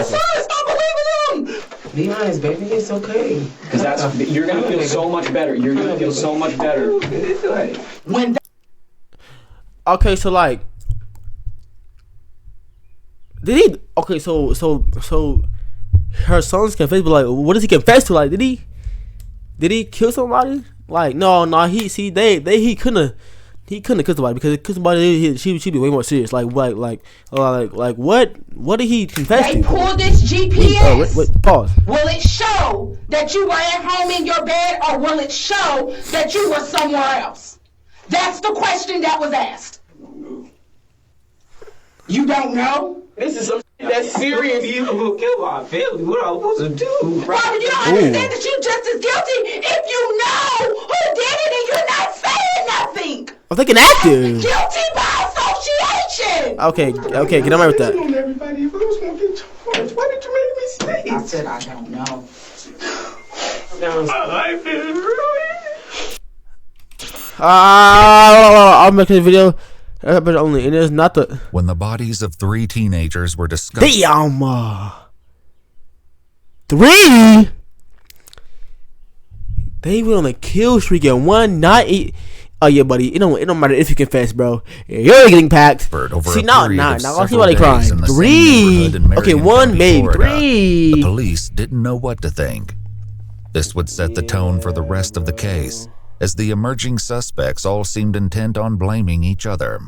Stop believing him. Be honest, baby. It's okay. Because you're gonna feel so much better. You're gonna feel so much better. When okay, so like, did he? Okay, so her son's confessed, but like, what does he confess to? Like, did he kill somebody? Like, no, he couldn't have killed somebody, because kill somebody, she'd be way more serious. Like what did he confess to? They pulled this GPS. Wait, pause. Will it show that you were at home in your bed, or will it show that you were somewhere else? That's the question that was asked. You don't know? this is some shit that's serious. You gonna kill my family. What am I supposed to do? Robert, you don't understand that you're just as guilty if you know who did it and you're not saying nothing. I'm thinking active. Guilty by association. Okay, get on with that. Everybody else gonna get charged. Why did you make me stay? I said I don't know. My life is ruined. I'm making a video. But only, and it's not the. When the bodies of 3 teenagers were discovered. Damn! 3? They went on a kill streak at one night. Oh yeah, buddy. It don't matter if you confess, bro. You're getting packed. See, now I see why they crying. 3. Okay, 1 maybe. 3. The police didn't know what to think. This would set the tone for the rest of the case, as the emerging suspects all seemed intent on blaming each other.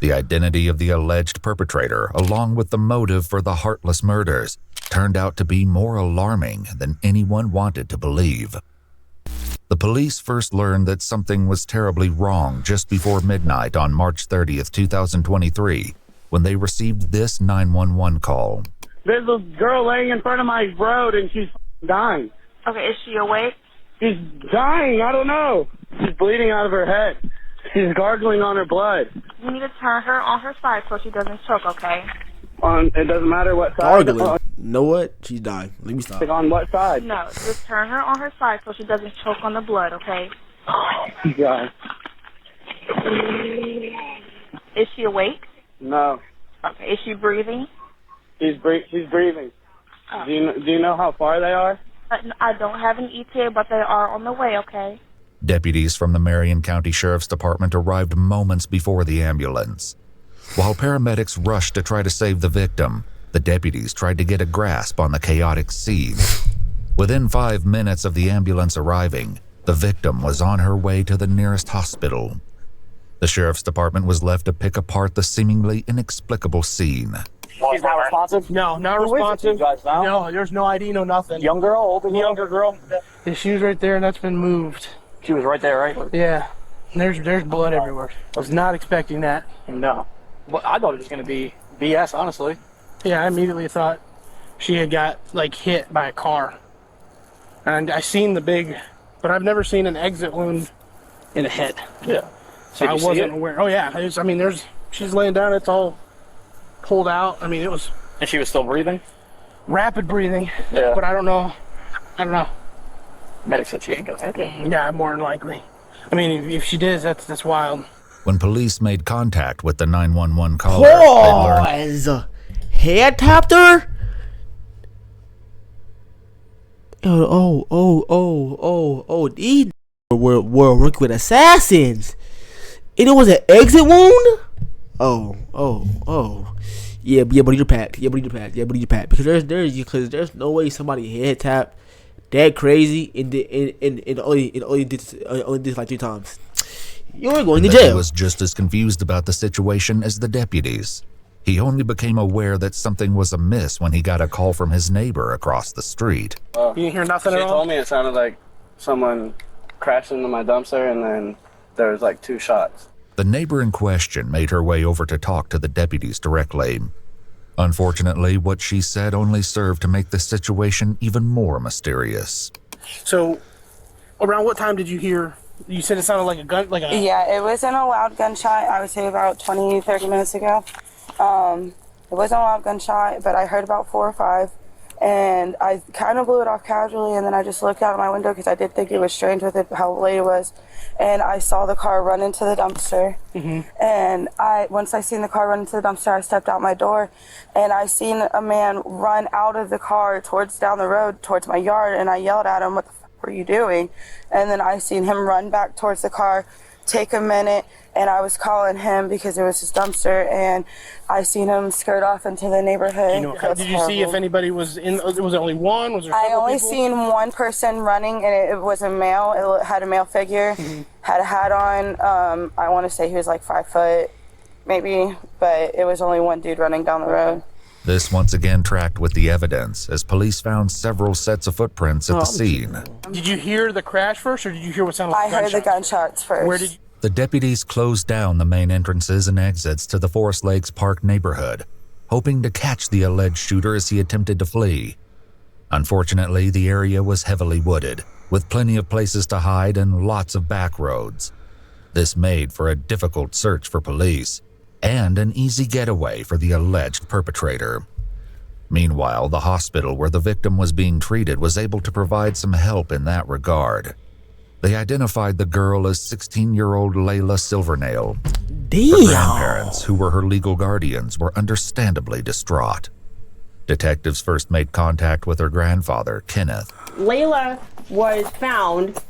The identity of the alleged perpetrator, along with the motive for the heartless murders, turned out to be more alarming than anyone wanted to believe. The police first learned that something was terribly wrong just before midnight on March 30th, 2023, when they received this 911 call. There's a girl laying in front of my road and she's dying. Okay, is she awake? She's dying. I don't know. She's bleeding out of her head. She's gargling on her blood. You need to turn her on her side so she doesn't choke, okay? It doesn't matter what side. Gargling. Know what? She's dying. Let me stop. On what side? No, just turn her on her side so she doesn't choke on the blood, okay? Oh, God. Is she awake? No. Okay, is she breathing? She's breathing. Oh. Do you know how far they are? I don't have an ETA, but they are on the way, okay? Deputies from the Marion County Sheriff's Department arrived moments before the ambulance. While paramedics rushed to try to save the victim, the deputies tried to get a grasp on the chaotic scene. Within 5 minutes of the ambulance arriving, the victim was on her way to the nearest hospital. The Sheriff's Department was left to pick apart the seemingly inexplicable scene. She's not responsive? No, not responsive. No, there's no ID, no nothing. Young girl, older younger girl? Yeah, she was right there, and that's been moved. She was right there, right? Yeah. There's blood everywhere. I was not expecting that. No. Well, I thought it was going to be BS, honestly. Yeah, I immediately thought she had got, like, hit by a car. And I seen the big, but I've never seen an exit wound in the head. Yeah. So I wasn't aware. Oh, yeah. She's laying down. It's all pulled out. I mean, it was... And she was still breathing? Rapid breathing. Yeah. But I don't know. Medic said she ain't gonna take it. Yeah, more than likely. I mean, if she did, that's wild. When police made contact with the 911 caller, they learned... Head tapped her? These were working with assassins. And it was an exit wound? Yeah, but you're packed. Because there's no way somebody head tapped that crazy and only did this like 3 times. You're going to jail. He was just as confused about the situation as the deputies. He only became aware that something was amiss when he got a call from his neighbor across the street. You didn't hear nothing at all? She told me it sounded like someone crashed into my dumpster, and then there was like 2 shots. The neighbor in question made her way over to talk to the deputies directly. Unfortunately, what she said only served to make the situation even more mysterious. So, around what time did you hear? You said it sounded like a gun, Yeah, it wasn't a loud gunshot. I would say about 20, 30 minutes ago. It wasn't a loud gunshot, but I heard about 4 or 5. and I kind of blew it off casually, and then I just looked out of my window because I did think it was strange with it, how late it was, and I saw the car run into the dumpster. And once I seen the car run into the dumpster, I stepped out my door, and I seen a man run out of the car towards down the road towards my yard, and I yelled at him, "What the fuck were you doing?" And then I seen him run back towards the car, take a minute, and I was calling him because it was his dumpster, and I seen him skirt off into the neighborhood. Did you see if anybody was in? Was it only one? Was there I several only people? seen one person running, and it was a male. It had a male figure, had a hat on. I want to say he was like 5 foot, maybe, but it was only one dude running down the road. This once again tracked with the evidence as police found several sets of footprints at the scene. Did you hear the crash first, or did you hear what sounded I like heard the gunshots first. Where did you? The deputies closed down the main entrances and exits to the Forest Lakes Park neighborhood, hoping to catch the alleged shooter as he attempted to flee. Unfortunately, the area was heavily wooded, with plenty of places to hide and lots of back roads. This made for a difficult search for police, and an easy getaway for the alleged perpetrator. Meanwhile, the hospital where the victim was being treated was able to provide some help in that regard. They identified the girl as 16-year-old Layla Silvernail. Her grandparents, who were her legal guardians, were understandably distraught. Detectives first made contact with her grandfather, Kenneth. Layla was found,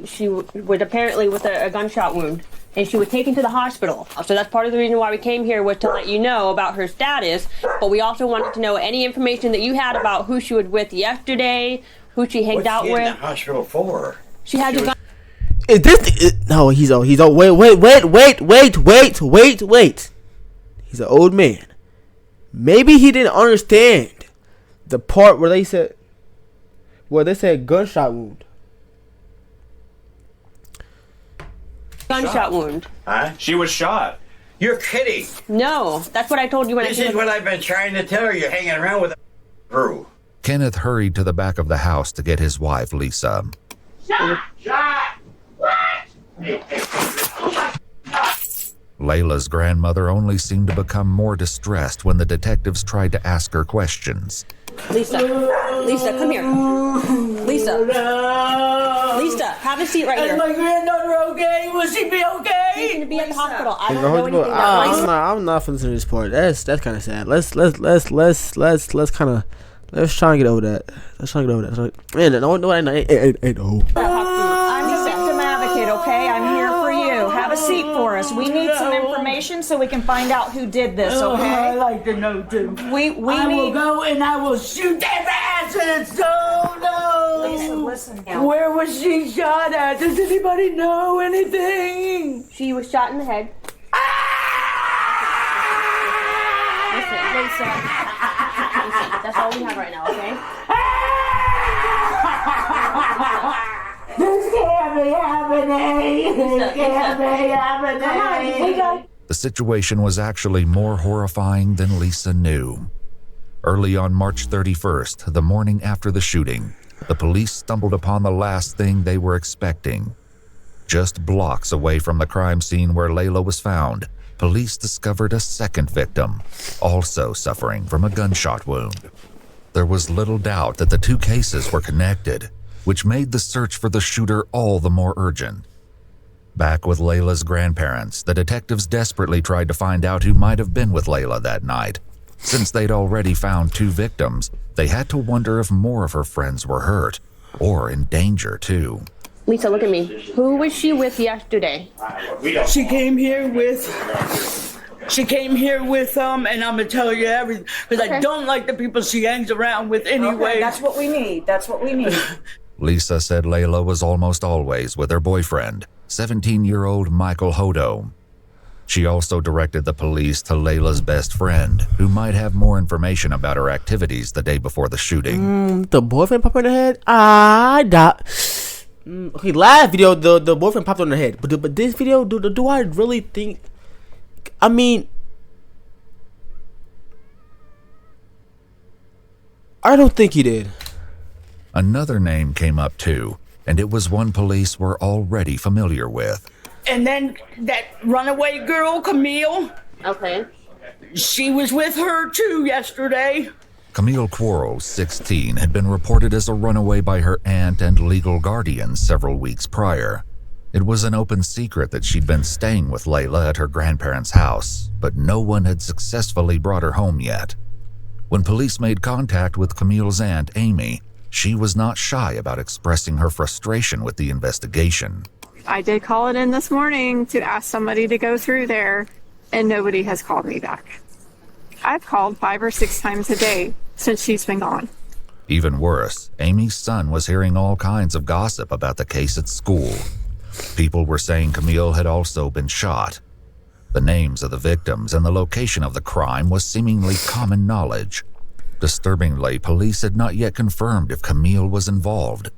she was apparently with a gunshot wound, and she was taken to the hospital. So that's part of the reason why we came here, was to let you know about her status, but we also wanted to know any information that you had about who she was with yesterday, who she hanged out with. What's she in the hospital for? She had to. Is this? No, he's old. He's old. Wait. He's an old man. Maybe he didn't understand the part where they said gunshot wound. Gunshot wound. Huh? She was shot. You're kidding. No, that's what I told you when This is what I've been trying to tell her. You're hanging around with a crew. Kenneth hurried to the back of the house to get his wife, Lisa. Shot! What? Layla's grandmother only seemed to become more distressed when the detectives tried to ask her questions. Lisa, come here. Lisa, have a seat right here. Is my granddaughter okay? Will she be okay? She's gonna be at the hospital. I don't know anything about I'm not finna to this part. That's kind of sad. Let's try and get over that. Man, no. I'm a victim advocate, okay? I'm here for you. Have a seat for us. We need some information so we can find out who did this, okay? I'd like to know too. We will go and I will shoot their asses. No. Lisa, listen now. Where was she shot at? Does anybody know anything? She was shot in the head. Listen, that's all we have right now, okay? This can't be happening. This can't be happening. The situation was actually more horrifying than Lisa knew. Early on March 31st, the morning after the shooting, the police stumbled upon the last thing they were expecting. Just blocks away from the crime scene where Layla was found, police discovered a second victim, also suffering from a gunshot wound. There was little doubt that the two cases were connected, which made the search for the shooter all the more urgent. Back with Layla's grandparents, the detectives desperately tried to find out who might have been with Layla that night. Since they'd already found two victims, they had to wonder if more of her friends were hurt, or in danger too. Lisa, look at me. Who was she with yesterday? She came here with, and I'm gonna tell you everything, because I don't like the people she hangs around with anyway. Okay, that's what we need. Lisa said Layla was almost always with her boyfriend, 17-year-old Michael Hodo. She also directed the police to Layla's best friend, who might have more information about her activities the day before the shooting. The boyfriend popped on the head? Okay, last video, the boyfriend popped on the head. But this video, do I really think... I mean... I don't think he did. Another name came up too, and it was one police were already familiar with. And then that runaway girl, Camille. Okay. She was with her too yesterday. Camille Quarles, 16, had been reported as a runaway by her aunt and legal guardian several weeks prior. It was an open secret that she'd been staying with Layla at her grandparents' house, but no one had successfully brought her home yet. When police made contact with Camille's aunt, Amy, she was not shy about expressing her frustration with the investigation. I did call it in this morning to ask somebody to go through there, and nobody has called me back. I've called 5 or 6 times a day since she's been gone. Even worse, Amy's son was hearing all kinds of gossip about the case at school. People were saying Camille had also been shot. The names of the victims and the location of the crime was seemingly common knowledge. Disturbingly, police had not yet confirmed if Camille was involved.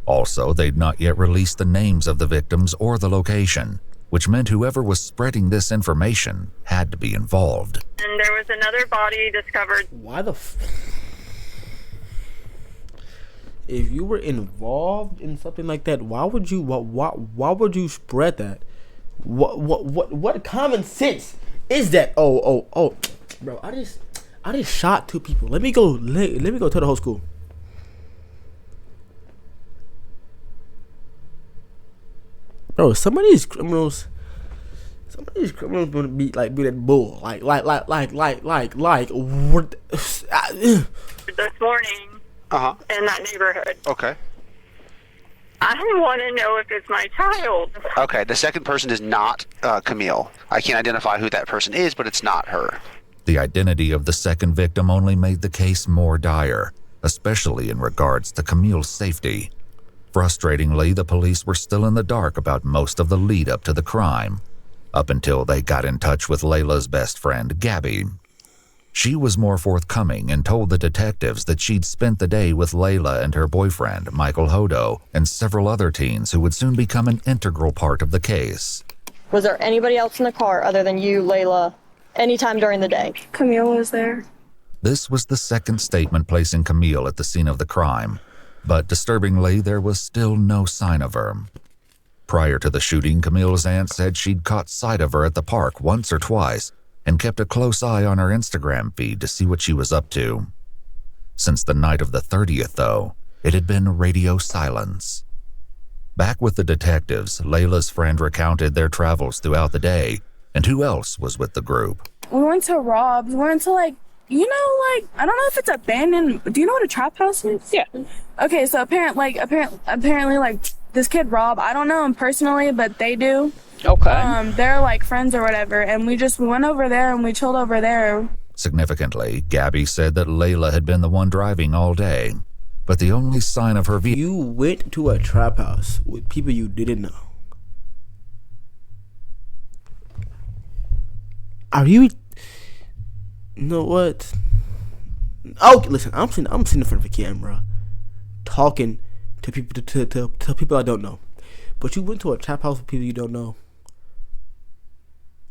Also, they'd not yet released the names of the victims or the location, which meant whoever was spreading this information had to be involved. And there was another body discovered. Why the if you were involved in something like that, why would you spread that? What common sense is that? Oh, bro, I just shot 2 people. Let me go tell the whole school. Bro, some of these criminals gonna be that bull. Like what? This morning in that neighborhood. Okay. I want to know if it's my child. Okay, the second person is not Camille. I can't identify who that person is, but it's not her. The identity of the second victim only made the case more dire, especially in regards to Camille's safety. Frustratingly, the police were still in the dark about most of the lead up to the crime, up until they got in touch with Layla's best friend, Gabby. She was more forthcoming and told the detectives that she'd spent the day with Layla and her boyfriend, Michael Hodo, and several other teens who would soon become an integral part of the case. Was there anybody else in the car other than you, Layla, anytime during the day? Camille was there. This was the second statement placing Camille at the scene of the crime, but disturbingly, there was still no sign of her. Prior to the shooting, Camille's aunt said she'd caught sight of her at the park once or twice and kept a close eye on her Instagram feed to see what she was up to. Since the night of the 30th, though, it had been radio silence. Back with the detectives, Layla's friend recounted their travels throughout the day and who else was with the group. We went to Rob's. We went to I don't know if it's abandoned. Do you know what a trap house is? Yeah. Okay, so apparently, this kid Rob, I don't know him personally, but they do. Okay. They're friends or whatever, and we went over there and we chilled over there. Significantly, Gabby said that Layla had been the one driving all day, but the only sign of her vehicle. You went to a trap house with people you didn't know. Are you? You know what? Oh, listen, I'm sitting in front of a camera, talking to people to people I don't know. But you went to a trap house with people you don't know.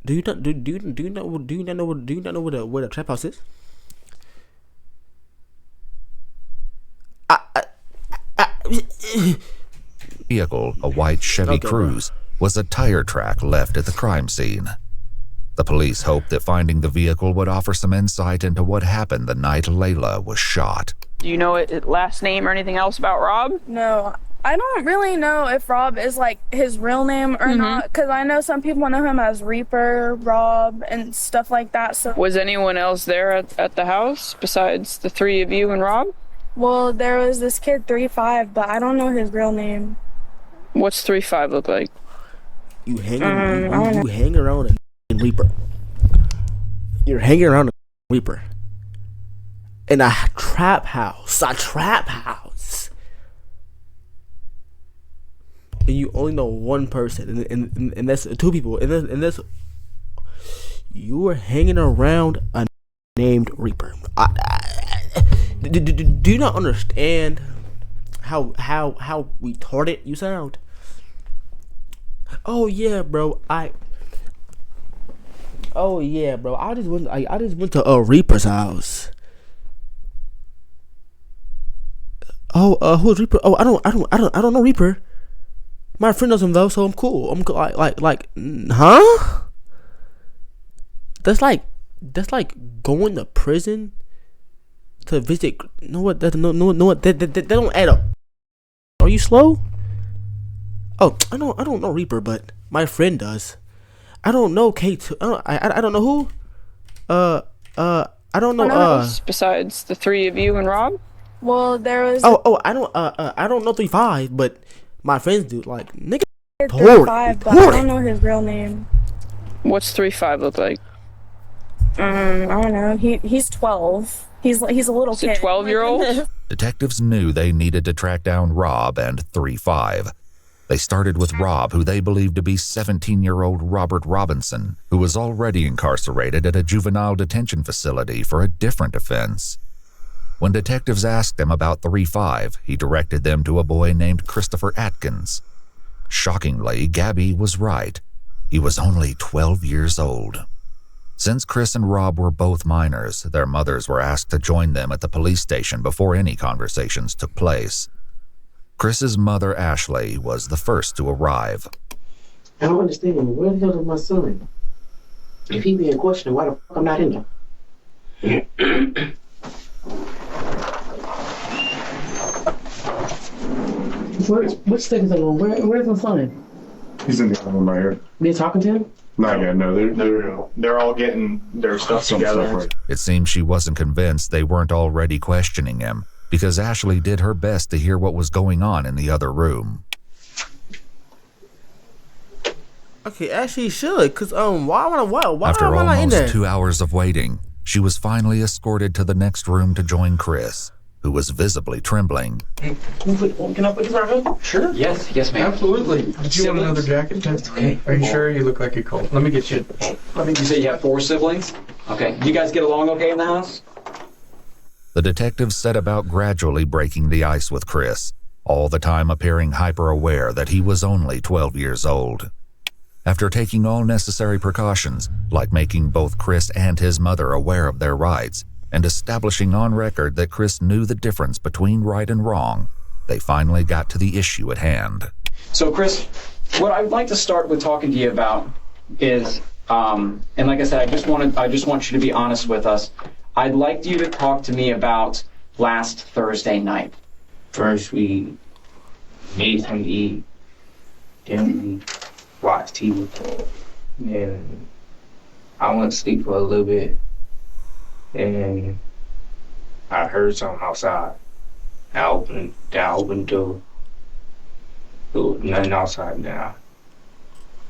Do you not know where the trap house is? Vehicle, a white Chevy Cruze, was a tire track left at the crime scene. The police hoped that finding the vehicle would offer some insight into what happened the night Layla was shot. Do you know his last name or anything else about Rob? No, I don't really know if Rob is his real name or not, because I know some people know him as Reaper, Rob, and stuff like that. So Was anyone else there at the house besides the 3 of you and Rob? Well, there was this kid 3-5, but I don't know his real name. What's 3-5 look like? You hang around a Reaper. You're hanging around a Reaper in a trap house. And you only know one person, and that's 2 people, and that's you were hanging around a named Reaper. Do you not understand how retarded you sound? Oh yeah, bro. I just went to a Reaper's house. Who's Reaper? Oh, I don't know Reaper. My friend knows him though, so I'm cool. I'm cool. Huh? That's like going to prison to visit. No what? That don't add up. Are you slow? Oh, I don't know Reaper, but my friend does. I don't know Kate. I don't know who. I don't know. Besides the three of you and Rob. Well, there was. I don't know 3-5, but my friends do. Like nigga. 3-5, but I don't know his real name. What's 3-5 look like? I don't know. He's 12. He's a little kid. A 12-year-old. Detectives knew they needed to track down Rob and 3-5. They started with Rob, who they believed to be 17-year-old Robert Robinson, who was already incarcerated at a juvenile detention facility for a different offense. When detectives asked him about 3-5, he directed them to a boy named Christopher Atkins. Shockingly, Gabby was right. He was only 12 years old. Since Chris and Rob were both minors, their mothers were asked to join them at the police station before any conversations took place. Chris's mother, Ashley, was the first to arrive. I don't understand. Where the hell is my son? If he being questioned, why the fuck I'm not in there? Which stick is on? Where's my son? He's in the other room right here. They talking to him? Not yet. No, they're all getting their stuff together. It seems she wasn't convinced they weren't already questioning him, because Ashley did her best to hear what was going on in the other room. Okay, Ashley should, cause why am After I not in there? almost 2 hours of waiting, she was finally escorted to the next room to join Chris, who was visibly trembling. Hey, can I put this on her? Sure. Yes, ma'am. Absolutely. Did you want another jacket? That's okay. Are you sure? You look like you're cold. Let me get you. You say you have 4 siblings? Okay. You guys get along okay in the house? The detectives set about gradually breaking the ice with Chris, all the time appearing hyper-aware that he was only 12 years old. After taking all necessary precautions, like making both Chris and his mother aware of their rights, and establishing on record that Chris knew the difference between right and wrong, they finally got to the issue at hand. So, Chris, what I'd like to start with talking to you about is, and like I said, I just want you to be honest with us. I'd like you to talk to me about last Thursday night. First, we made something to eat. Then we watched TV. Then I went to sleep for a little bit. And I heard something outside. I opened the door. There was nothing outside now.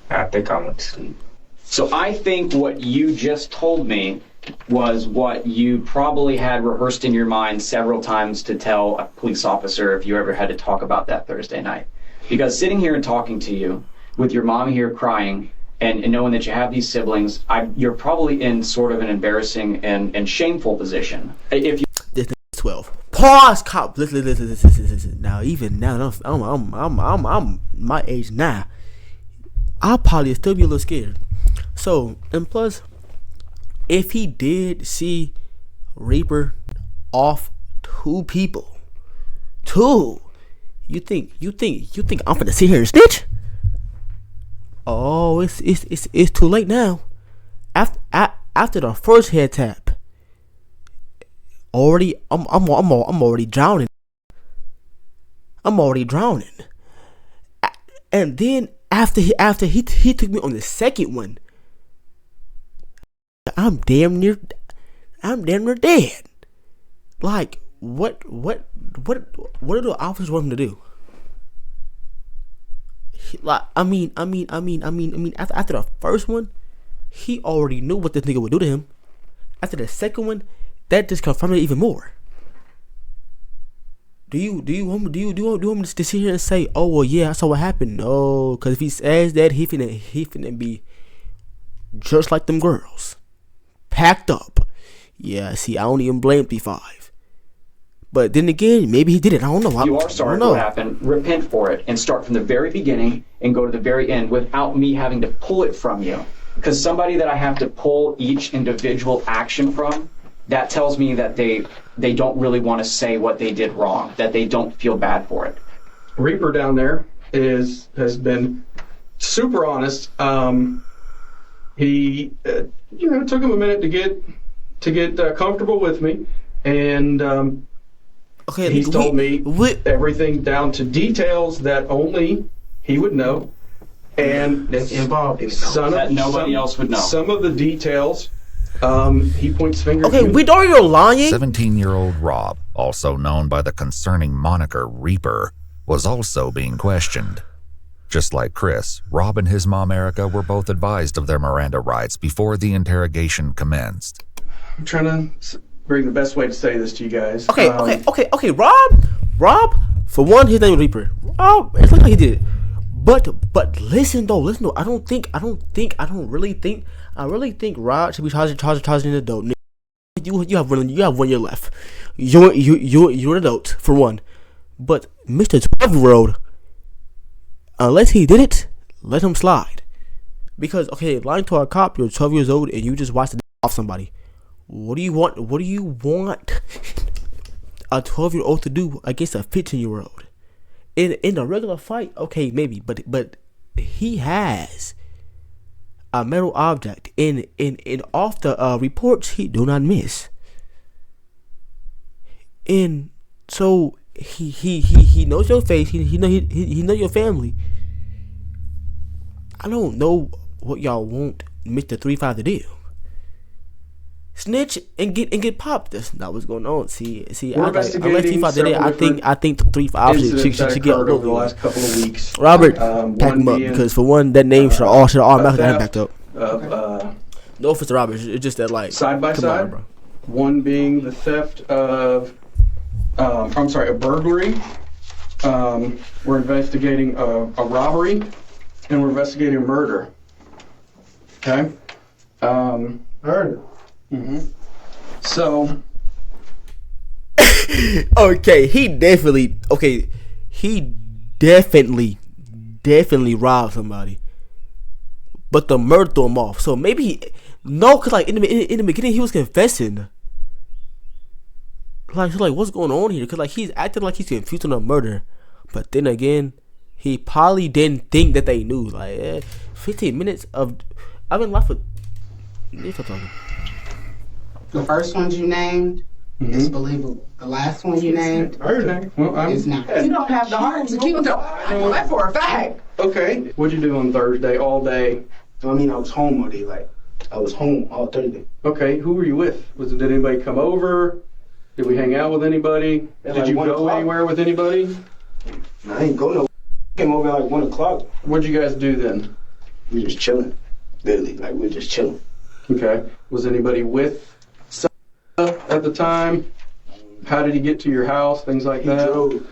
I think I went to sleep. So I think what you just told me was what you probably had rehearsed in your mind several times to tell a police officer if you ever had to talk about that Thursday night. Because sitting here and talking to you with your mom here crying and knowing that you have these siblings, you're probably in sort of an embarrassing and shameful position. If you This is 12. Pause, cop. Listen. Now, even now, I'm my age now. I'll probably still be a little scared. So, and plus, if he did see Reaper off 2 people, you think I'm finna sit here and snitch? Oh, it's too late now. After the first head tap, I'm already drowning. And then after he took me on the second one, I'm damn near dead. Like what do the officers want him to do? Like I mean, after the first one, he already knew what this nigga would do to him. After the second one, that just confirmed it even more. Do you want me to sit here and say, oh well, yeah, I saw what happened? No, because if he says that, he finna be just like them girls, packed up. Yeah, see, I don't even blame P5. But then again, maybe he did it. I don't know. You are sorry for what happened. Repent for it and start from the very beginning and go to the very end without me having to pull it from you. Because somebody that I have to pull each individual action from, that tells me that they don't really want to say what they did wrong, that they don't feel bad for it. Reaper down there has been super honest. He, took him a minute to get comfortable with me. and okay, he's told me everything down to details that only he would know, and That's involved in that nobody else would know. Some of the details, he points fingers. Okay, we know you're lying. 17-year-old Rob, also known by the concerning moniker Reaper, was also being questioned. Just like Chris, Rob and his mom Erica were both advised of their Miranda rights before the interrogation commenced. I'm trying to bring the best way to say this to you guys. Okay, okay. Rob. For one, his name is Reaper. Oh, it's like he did it. But listen though. I really think Rob should be charged an adult. You have 1 year left. You're an adult for one. But Mr. 12-year-old, unless he did it, let him slide. Because lying to a cop, you're 12 years old and you just watched the off somebody. What do you want a 12-year-old to do against a 15-year-old? In a regular fight, okay, maybe, but he has a metal object. In off the reports, he do not miss. And so he knows your face. He know your family. I don't know what y'all want Mr. 3-5 to do. Snitch and get popped. That's not what's going on. See, unless 3-5 did it, I think 3-5 should get over the last couple of weeks. Robert, back him up because for one, that name should automatically have backed up. No offense to Robert, it's just that side by side. Bro. One being the theft of, a burglary. We're investigating a robbery, and we're investigating a murder. Okay. Murder. Mm-hmm. So. Okay, he definitely robbed somebody, but the murder threw him off. So maybe because in the beginning he was confessing. So what's going on here? Because he's acting like he's confused on a murder, but then again, he probably didn't think that they knew. 15 minutes of I've been laughing. The first ones you named is believable. The last one you named is not. You don't have the heart to keep them. I know that for a fact. Okay. What'd you do on Thursday all day? I mean, I was home all day. I was home all Thursday. Okay. Who were you with? Did anybody come over? Did we hang out with anybody? Did you go anywhere with anybody? I ain't go nowhere. Came over at 1 o'clock. What'd you guys do then? We just chilling. Literally, we were just chilling. Okay. Was anybody with at the time? How did he get to your house? Things like that? Drove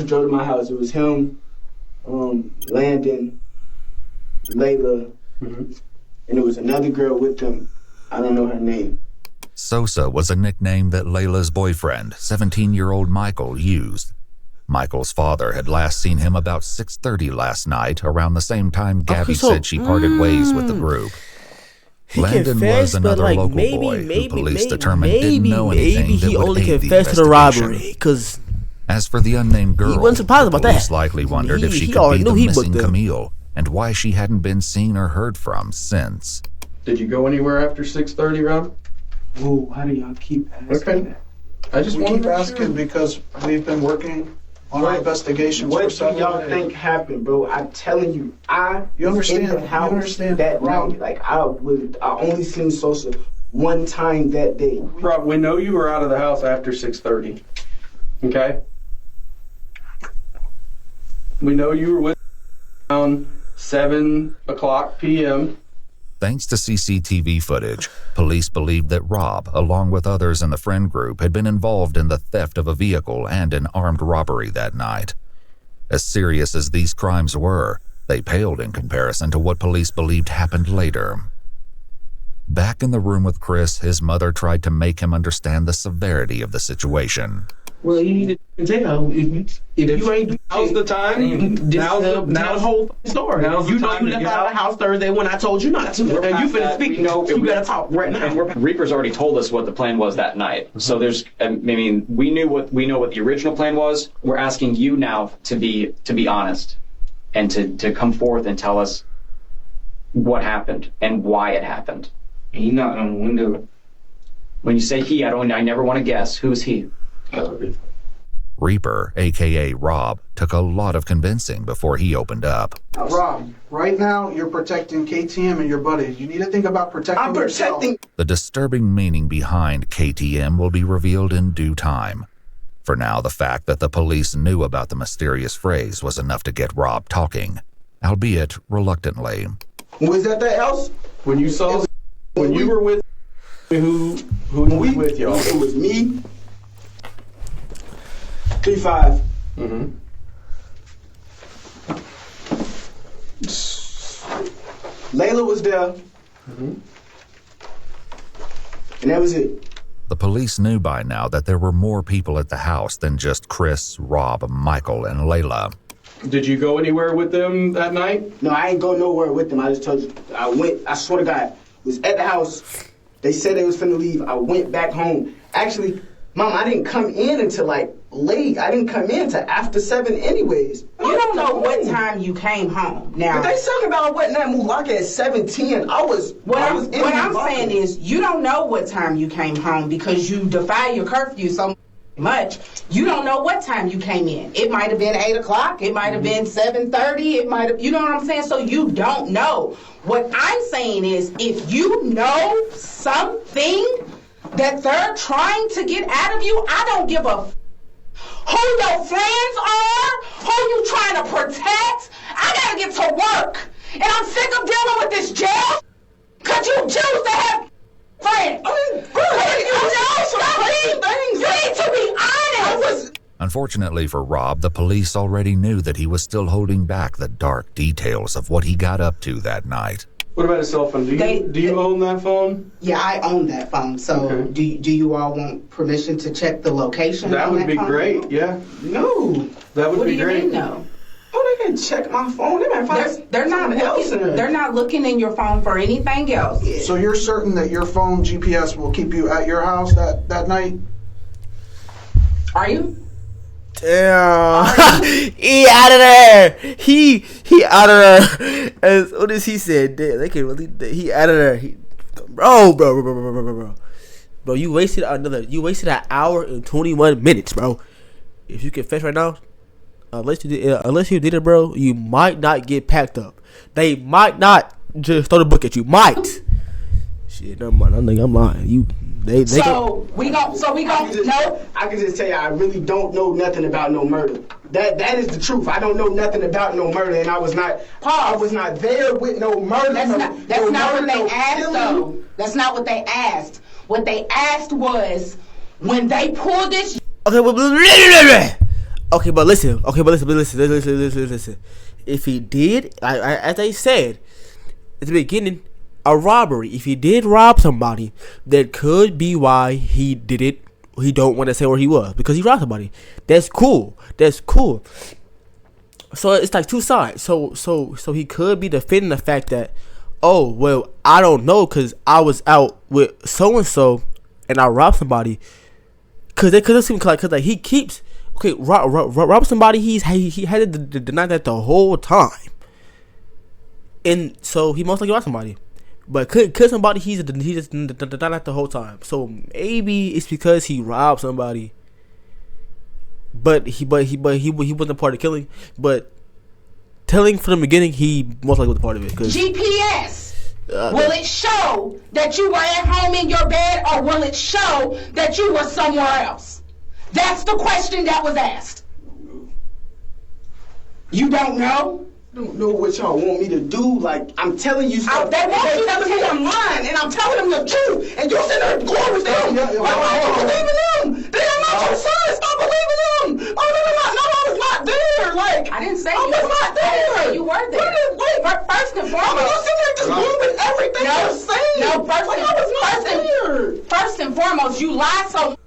to my house. It was him, Landon, Layla, and there was another girl with him. I don't know her name. Sosa was a nickname that Layla's boyfriend, 17-year-old Michael, used. Michael's father had last seen him about 6:30 last night, around the same time Gabby said she parted ways with the group. Landon was another local boy who police determined didn't know anything that would aid the investigation. As for the unnamed girl, police likely wondered if she could be the missing Camille and why she hadn't been seen or heard from since. Did you go anywhere after 6:30, Rob? Oh, why do y'all keep asking that? I just want to keep asking because we've been working on our investigations for several days. What do y'all think happened, bro? I'm telling you, you understand in the house you understand that night. I only seen Sosa one time that day. Rob, we know you were out of the house after 6:30. Okay? We know you were with around 7 o'clock p.m. Thanks to CCTV footage, police believed that Rob, along with others in the friend group, had been involved in the theft of a vehicle and an armed robbery that night. As serious as these crimes were, they paled in comparison to what police believed happened later. Back in the room with Chris, his mother tried to make him understand the severity of the situation. Well, you need to tell. If you ain't, now's the time. Now's the whole story. You know you left out of the house Thursday when I told you not to, and you finna speak. You gotta talk right now. Reaper's already told us what the plan was that night. So there's, we know what the original plan was. We're asking you now to be honest, and to come forth and tell us what happened and why it happened. He knocked on the window When you say he, I never want to guess. Who's he? Reaper, aka Rob, took a lot of convincing before he opened up. Rob, right now you're protecting KTM and your buddy. You need to think about protecting yourself. The disturbing meaning behind KTM will be revealed in due time. For now, the fact that the police knew about the mysterious phrase was enough to get Rob talking, albeit reluctantly. Was that the house? When you saw, when you were with, who was with y'all? It was me. 3-5. Mm-hmm. Layla was there. Mm-hmm. And that was it. The police knew by now that there were more people at the house than just Chris, Rob, Michael, and Layla. Did you go anywhere with them that night? No, I ain't go nowhere with them. I just told you. I swear to God, was at the house. They said they was finna leave. I went back home. Actually, Mom, I didn't come in until like late. I didn't come in until after 7 anyways. You don't know what time you came home. Now, but they talking about I wasn't at Mulaka at 7:10. What I'm saying is, you don't know what time you came home because you defy your curfew so much. You don't know what time you came in. It might have been 8 o'clock. It might have been 7:30. It might have, you know what I'm saying? So you don't know. What I'm saying is, if you know something that they're trying to get out of you, I don't give a who your friends are, who you trying to protect. I gotta get to work. And I'm sick of dealing with this jail. Could you choose to have friends? I mean, you need to be honest. Unfortunately for Rob, the police already knew that he was still holding back the dark details of what he got up to that night. What about his cell phone? Do you own that phone? Yeah, I own that phone. So Okay. do you all want permission to check the location? That on would be phone? great, yeah. No. That would What be do you great. mean, no? Oh, they can check my phone. They might find They're not something else in looking. there. They're not looking in your phone for anything else. So you're certain that your phone GPS will keep you at your house that night? Are you? Damn. He out of there. He out of there. As soon as he said, damn, they can really. He out of there. Bro, you wasted an hour and 21 minutes, bro. If you confess right now, unless you did it, bro, you might not get packed up. They might not just throw the book at you. Might. Shit, never mind. I think I'm lying. We gon' no. I can just tell you, I really don't know nothing about no murder. That is the truth. I don't know nothing about no murder, and I was not there with no murder. That's not what they asked, though. That's not what they asked. What they asked was when they pulled this. Okay, but listen. Listen. If he did, as they said at the beginning, a robbery. If he did rob somebody, that could be why he did it. He don't want to say where he was because he robbed somebody. That's cool. So it's like two sides. So he could be defending the fact that, oh well, I don't know because I was out with so and so and I robbed somebody. Cause it seems like he keeps rob somebody. He had to deny that the whole time, and so he most likely robbed somebody. But could somebody he just denied that the whole time. So maybe it's because he robbed somebody. But he wasn't part of the killing. But telling from the beginning, he most likely was a part of it. GPS. Will it show that you were at home in your bed, or will it show that you were somewhere else? That's the question that was asked. You don't know? I don't know what y'all want me to do. Like, I'm telling you stuff. They want you to telling me I'm lying, and I'm telling them the truth. And you sitting there going with them. Why you believing them? They are not your sons. Stop believing them. Oh, no, I was not there. Like, I didn't say I was not there. I didn't say you were there. First and foremost. I mean, you sitting there just going with everything you're saying. No, first and foremost, you lie so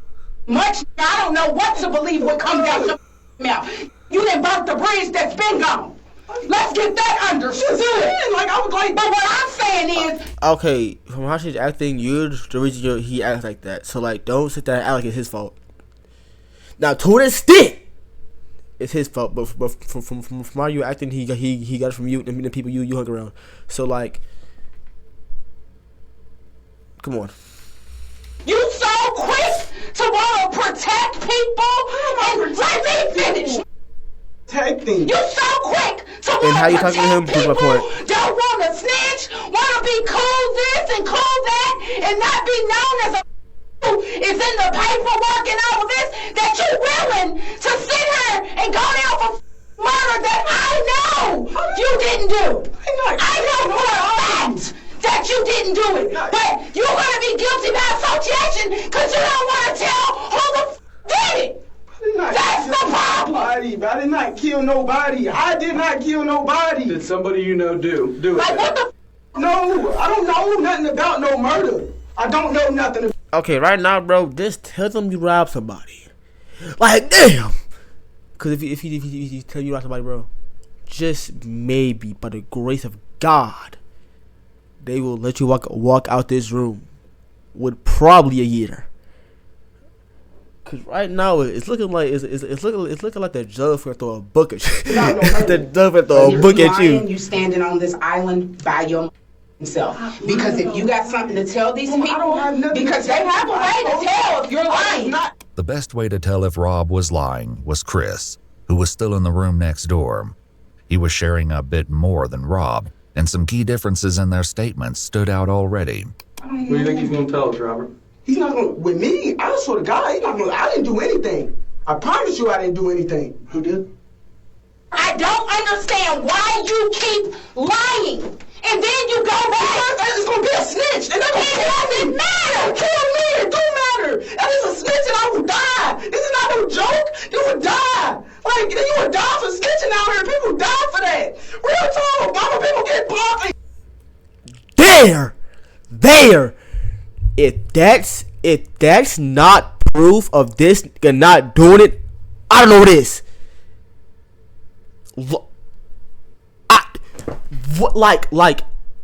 much, I don't know what to believe what comes out your mouth. You done burnt the bridge that's been gone. Let's get that understood. Like, I was like, but what I'm saying is, okay, from how she's acting, you're the reason he acts like that. So like, don't sit there and act like it's his fault. Now, to an extent, it's his fault. But from how you acting, he got it from you and the people you hung around. So like, come on. You saw want to protect people? And let me finish. Protecting. You so quick to want And how you to talking to him? protect Prove my people. point. Don't want to snitch. Want to be cool this and cool that, and not be known as a is in the paperwork and all of this, that you're willing to sit here and go down for murder that I know you didn't do. I know for a fact that you didn't do it. But you're going to be guilty by association because you don't want to tell who the did it. That's the problem. I did not kill nobody. I did not kill nobody. Did somebody you know do it? Like, what the No, I don't know nothing about no murder. I don't know nothing about. Okay, right now, bro, just tell them you robbed somebody. Like, damn. Because if you tell you robbed somebody, bro, just maybe by the grace of God, they will let you walk out this room with probably a year. Cause right now it's looking like it's looking like the judge will throw a book at you. The judge will throw a book at you. You standing on this island by yourself. Because if you got something to tell these people, because they have a way to tell if you're lying. The best way to tell if Rob was lying was Chris, who was still in the room next door. He was sharing a bit more than Rob, and some key differences in their statements stood out already. What do you think he's going to tell us, Robert? He's not going to, with me, I swear to God, he's not going to, I didn't do anything. I promise you I didn't do anything. Who did? I don't understand why you keep lying. And then you go back. It's going to be a snitch. And that doesn't matter. Kill me. It don't matter. That is a snitch and I will die. This is not no joke. You would die. Like, you would die for snitching out here. People die for that. Real talk. Obama people get blocked. There. If that's not proof of this and not doing it, I don't know what is.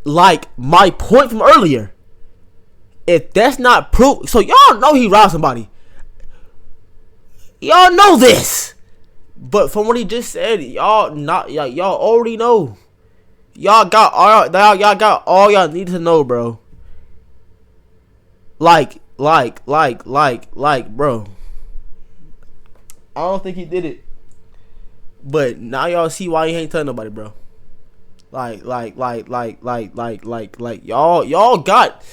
Like my point from earlier. If that's not proof, so y'all know he robbed somebody. Y'all know this. But from what he just said, y'all already know. Y'all got all y'all need to know, bro. Like, bro. I don't think he did it. But now y'all see why he ain't telling nobody, bro. Like, y'all got,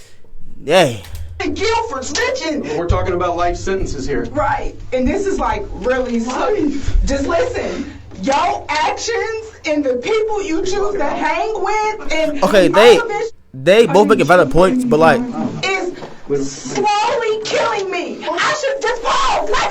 yeah. Guilt for snitching. We're talking about life sentences here. Right. And this is like really just listen. Your actions and the people you choose to hang with and okay, they both making valid points, but like is slowly killing me. I should just pause. Let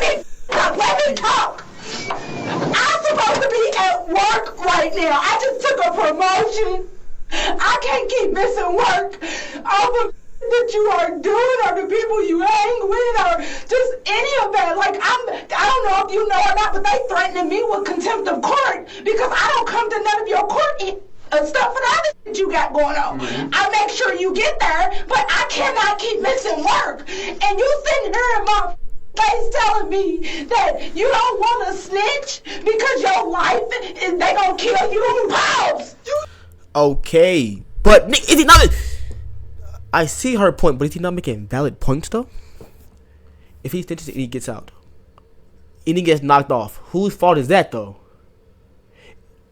me talk. I'm supposed to be at work right now. I just took a promotion. I can't keep missing work over that you are doing or the people you hang with or just any of that. Like, I don't know if you know or not, but they threatening me with contempt of court because I don't come to none of your court stuff for the other that you got going on. I make sure you get there, but I cannot keep missing work. And you sitting here in my face telling me that you don't want to snitch because your life is they gonna kill you. Pause. Okay, but is he not? I see her point, but is he not making valid points though? If he snitches and he gets out, and he gets knocked off, whose fault is that though?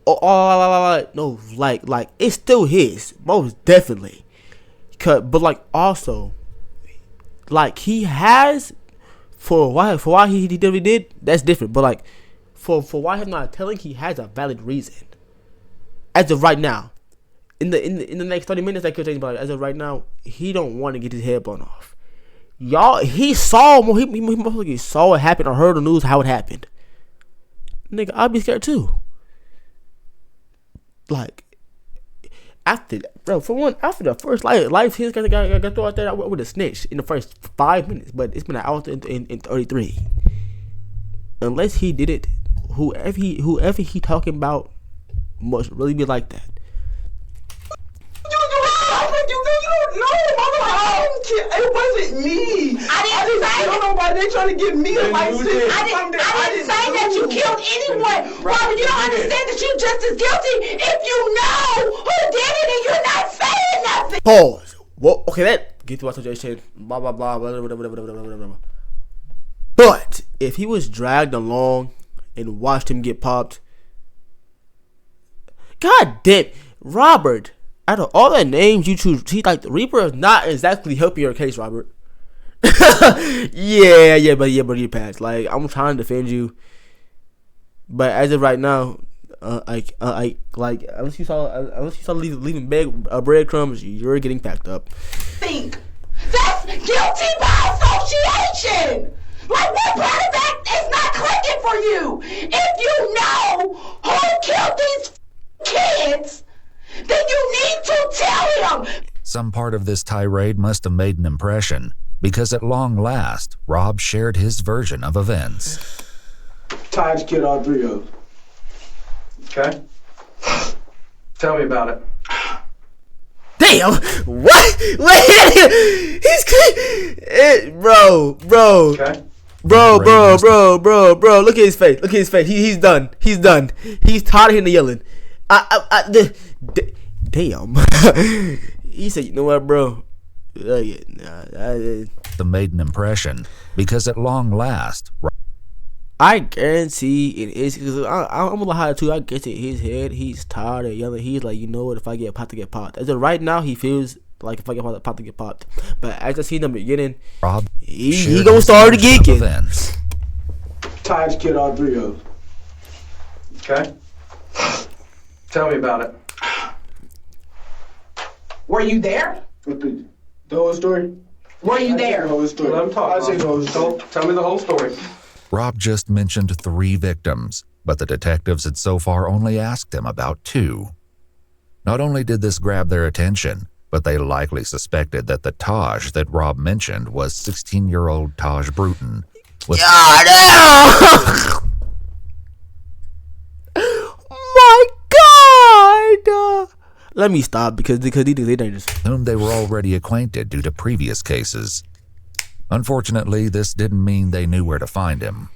No, like it's still his, most definitely. But like also, like he has for why he did what he did, that's different. But like for why him not telling, he has a valid reason. As of right now, in the next 30 minutes, that could change. But as of right now, he don't want to get his head blown off. Y'all, he saw it happen or heard the news how it happened. Nigga, I'd be scared too. Like after the first life his guy got thrown out there with a snitch in the first 5 minutes, but it's been an hour in 33. Unless he did it, whoever he talking about must really be like that. It wasn't me. I didn't say nobody. They trying to get me a license. I didn't say that you killed anyone. Robert, you don't understand that you're just as guilty if you know who did it and you're not saying nothing. Pause. Well, okay, that get to my suggestion. Blah blah blah. Blah blah blah blah blah blah blah. But if he was dragged along and watched him get popped, God damn, Robert, out of all the names you choose, he's like, the Reaper is not exactly helping your case, Robert. yeah, but you passed. Like, I'm trying to defend you, but as of right now, unless you saw leaving breadcrumbs, you're getting packed up. Think that's guilty by association. Like, what part of that is not clicking for you? If you know who killed these kids, then you need to tell him. Some part of this tirade must have made an impression, because at long last, Rob shared his version of events. Taj killed all 3 of them. Okay. Tell me about it. Damn! What? Wait! Bro. Okay. Bro. Look at his face. He's done. He's tired of hearing the yelling. Damn. He said, you know what, bro? The made an impression, because at long last, I guarantee in his, I'm gonna lie too. I guess in his head, he's tired of yelling. He's like, you know what? If I get popped, to get popped. As of right now, he feels like if I get popped, to get popped. But as I see in the beginning, Rob, he gonna start geeking. Taj killed all 3 of them. Okay. Tell me about it. Were you there? What the whole story? Were you there? The whole story. Let him talk. I'll say the whole story. Tell me the whole story. Rob just mentioned 3 victims, but the detectives had so far only asked him about 2. Not only did this grab their attention, but they likely suspected that the Taj that Rob mentioned was 16-year-old Taj Bruton. My God! Let me stop because these are dangerous. Whom they were already acquainted due to previous cases. Unfortunately, this didn't mean they knew where to find him.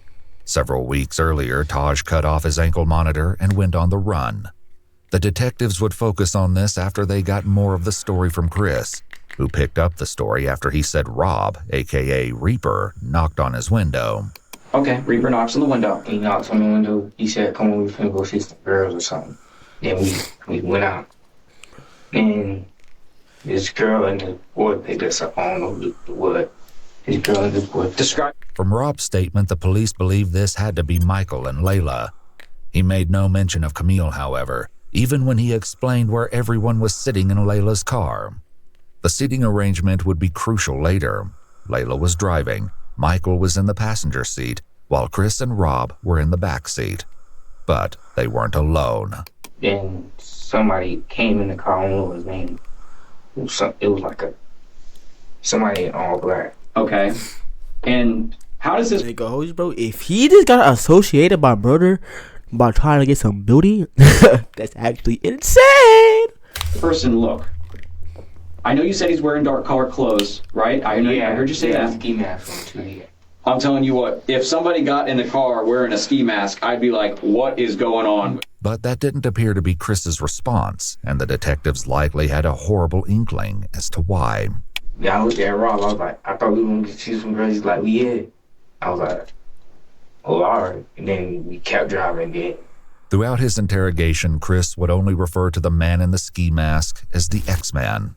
Several weeks earlier, Taj cut off his ankle monitor and went on the run. The detectives would focus on this after they got more of the story from Chris, who picked up the story after he said Rob, aka Reaper, knocked on his window. Okay, Reaper knocks on the window. He knocked on the window. He said, come on, we finna go see some girls or something. Then we went out. And this girl and the boy picked us up. I don't know what. This girl and this boy. From Rob's statement, the police believed this had to be Michael and Layla. He made no mention of Camille, however, even when he explained where everyone was sitting in Layla's car. The seating arrangement would be crucial later. Layla was driving, Michael was in the passenger seat, while Chris and Rob were in the back seat. But they weren't alone. Then somebody came in the car, I don't know what his name. It was like somebody in all black. Okay. And how does this go, bro? If he just got associated by murder by trying to get some booty, that's actually insane. person look? I know you said he's wearing dark colored clothes, right? I heard you say that. Ski mask on too. I'm telling you what, if somebody got in the car wearing a ski mask, I'd be like, what is going on? But that didn't appear to be Chris's response, and the detectives likely had a horrible inkling as to why. Yeah, I looked at Rob, I was like, I thought we were going to see some girls. He's like, yeah. I was like, oh, all right. And then we kept driving again. Throughout his interrogation, Chris would only refer to the man in the ski mask as the X-Man.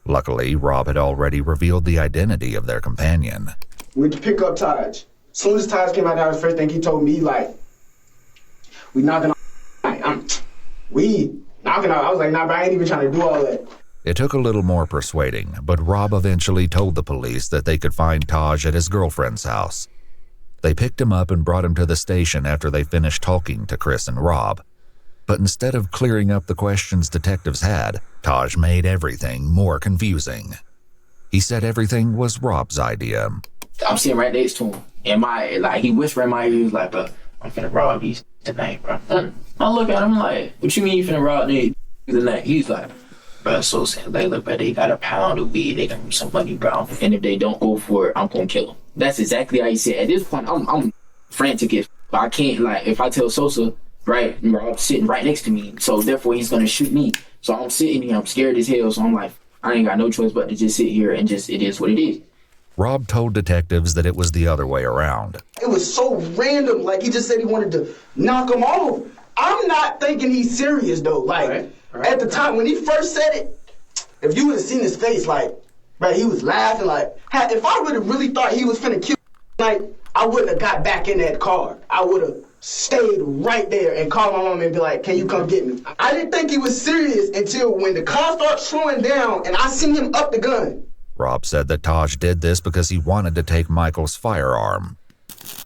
Luckily, Rob had already revealed the identity of their companion. We went to pick up Taj. As soon as Taj came out, that was the first thing he told me, like, we knocking on. We knocking on. I was like, nah, but I ain't even trying to do all that. It took a little more persuading, but Rob eventually told the police that they could find Taj at his girlfriend's house. They picked him up and brought him to the station after they finished talking to Chris and Rob. But instead of clearing up the questions detectives had, Taj made everything more confusing. He said everything was Rob's idea. I'm sitting right next to him, and he whispered in my ear, he was like, bro, I'm finna rob these tonight, bro. I look at him like, what you mean you finna rob these tonight? He's like, bro, so sad. Like, look, bro, they got a pound of weed, they got me some money, bro. And if they don't go for it, I'm gonna kill them. That's exactly how he said. At this point, I'm frantic, but I can't, if I tell Sosa, right, Rob's sitting right next to me, so therefore he's gonna shoot me. So I'm sitting here, I'm scared as hell, so I'm like, I ain't got no choice but to just sit here and it is what it is. Rob told detectives that it was the other way around. It was so random. Like, he just said he wanted to knock him off. I'm not thinking he's serious, though. Like, at the time, when he first said it, if you would have seen his face, like, bro, he was laughing. Like, if I would have really thought he was finna kill like, I wouldn't have got back in that car. I would have stayed right there and called my mom and be like, can you come get me? I didn't think he was serious until when the car started slowing down and I seen him up the gun. Rob said that Taj did this because he wanted to take Michael's firearm.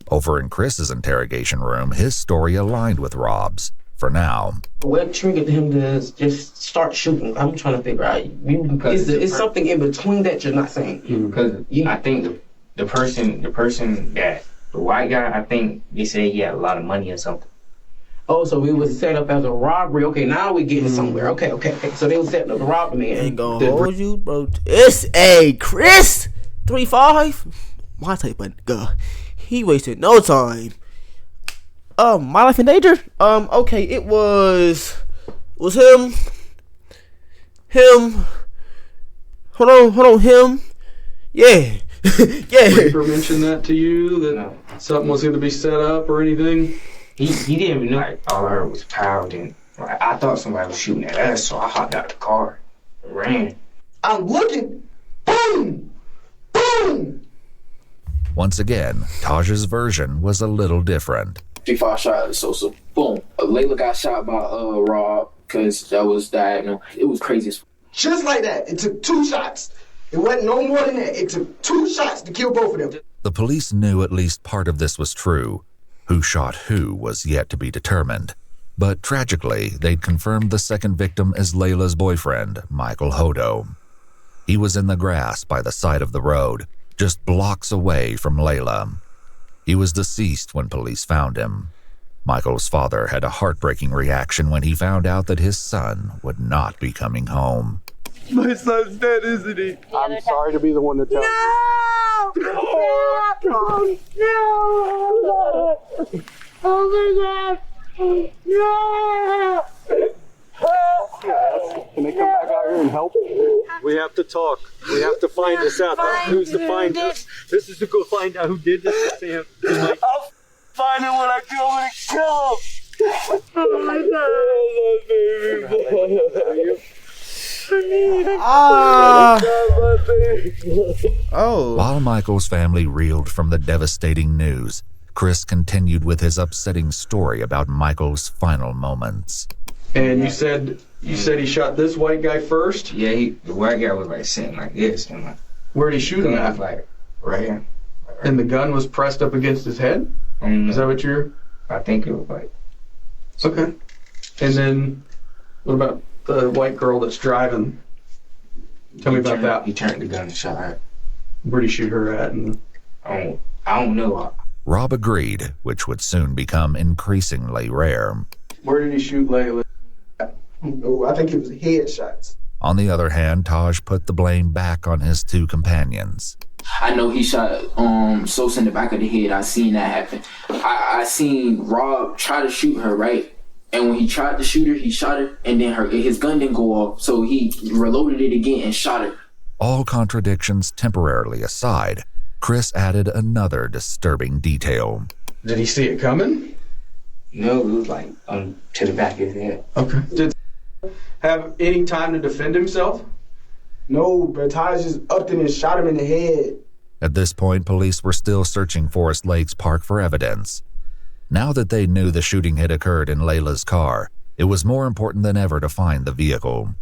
Over in Chris's interrogation room, his story aligned with Rob's, for now. What triggered him to just start shooting? I'm trying to figure out. Is something in between that you're not saying? Because I think the person that, the white guy, I think they said he had a lot of money or something. Oh, so it was set up as a robbery. Okay, now we're getting somewhere. Okay. So they were setting up a robbery, man. Ain't gonna hold you, bro. It's a Chris 3-5. My type of nigga. He wasted no time. My life in danger. Okay, it was him. Hold on, him. Yeah. Yeah. Reaper mentioned that to you, that something was going to be set up or anything? He didn't even know. Like, all I heard was pound, and like, I thought somebody was shooting at us, so I hopped out the car and ran. I'm looking. Boom! Boom! Once again, Taj's version was a little different. 3-5 shot, so boom. Layla got shot by Rob because that was diagonal. It was crazy. Just like that. It took 2 shots. It wasn't no more than that. It took 2 shots to kill both of them. The police knew at least part of this was true. Who shot who was yet to be determined. But tragically, they'd confirmed the second victim as Layla's boyfriend, Michael Hodo. He was in the grass by the side of the road, just blocks away from Layla. He was deceased when police found him. Michael's father had a heartbreaking reaction when he found out that his son would not be coming home. My son's dead, isn't he? I'm sorry to be the one to tell you. Oh my God! No! Can they come back out here and help? We have to talk. We have to find this out. Who's to find us? This is to go find out who did this to Sam. I'll find him when I do. I'm gonna kill him. Oh my God! I love baby boy. While Michael's family reeled from the devastating news, Chris continued with his upsetting story about Michael's final moments. And you said he shot this white guy first? Yeah, the white guy was like sitting like this, and like. Where'd he shoot him at? Like right here. And the gun was pressed up against his head? Is that what you're? I think it was like. Okay. And then, what about the white girl that's driving? Tell me about that. He turned the gun and shot her. Where'd he shoot her at? And I don't know. Rob agreed, which would soon become increasingly rare. Where did he shoot Layla? Oh, I think it was headshots. On the other hand, Taj put the blame back on his 2 companions. I know he shot Sosa in the back of the head. I seen that happen. I seen Rob try to shoot her, right? And when he tried to shoot her, he shot her, and then his gun didn't go off, so he reloaded it again and shot her. All contradictions temporarily aside, Chris added another disturbing detail. Did he see it coming? No, it was like to the back of his head. Okay. Did he have any time to defend himself? No, but Taj just upped him and shot him in the head. At this point, police were still searching Forest Lakes Park for evidence. Now that they knew the shooting had occurred in Layla's car, it was more important than ever to find the vehicle.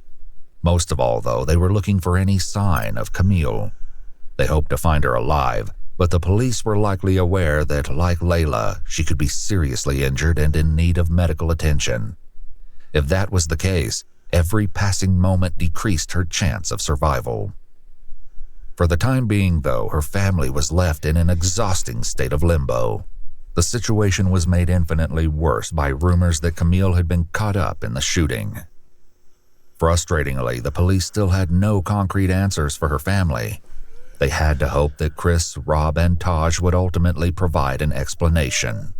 Most of all, though, they were looking for any sign of Camille. They hoped to find her alive, but the police were likely aware that, like Layla, she could be seriously injured and in need of medical attention. If that was the case, every passing moment decreased her chance of survival. For the time being, though, her family was left in an exhausting state of limbo. The situation was made infinitely worse by rumors that Camille had been caught up in the shooting. Frustratingly, the police still had no concrete answers for her family. They had to hope that Chris, Rob, and Taj would ultimately provide an explanation.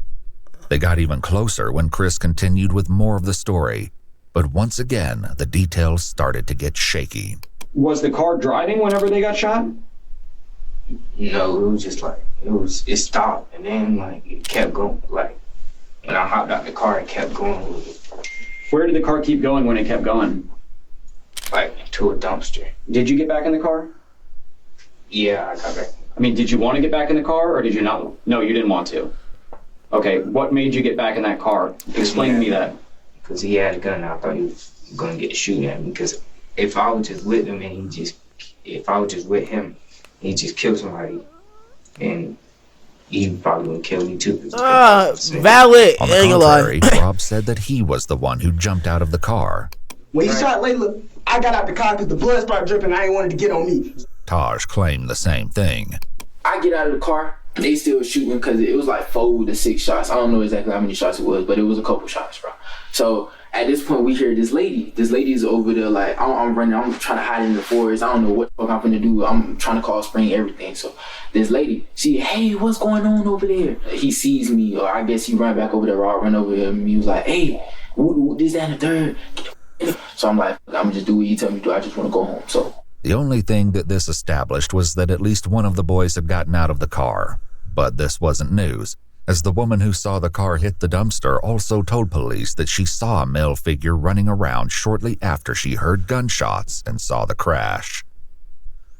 They got even closer when Chris continued with more of the story, but once again, the details started to get shaky. Was the car driving whenever they got shot? No, it was just like, it stopped, and then, like, it kept going. Like, when I hopped out the car, it kept going with it. Where did the car keep going when it kept going? Like, to a dumpster. Did you get back in the car? Yeah, I got back. I mean, did you want to get back in the car, or did you not? No, you didn't want to. Okay, what made you get back in that car? Explain to me that. Because he had a gun, I thought he was going to get shooting at me. Because if I was just with him and if I was just with him, he just killed somebody, and he probably would kill me too. Valid. On the contrary, Rob said that he was the one who jumped out of the car. When he shot Layla, I got out the car because the blood started dripping. I ain't wanted to get on me. Taj claimed the same thing. I get out of the car, they still shooting because it was like 4 to 6 shots. I don't know exactly how many shots it was, but it was a couple shots, bro. So at this point, we hear this lady. This lady's over there like, I'm running. I'm trying to hide in the forest. I don't know what the fuck I'm gonna do. I'm trying to call Spring, everything. So this lady, hey, what's going on over there? He sees me, or I guess he ran back over there. Rob ran over him. He was like, hey, this, that, and the third. So I'm like, I'm gonna just do what you tell me to do. I just want to go home. So the only thing that this established was that at least one of the boys had gotten out of the car. But this wasn't news, as the woman who saw the car hit the dumpster also told police that she saw a male figure running around shortly after she heard gunshots and saw the crash.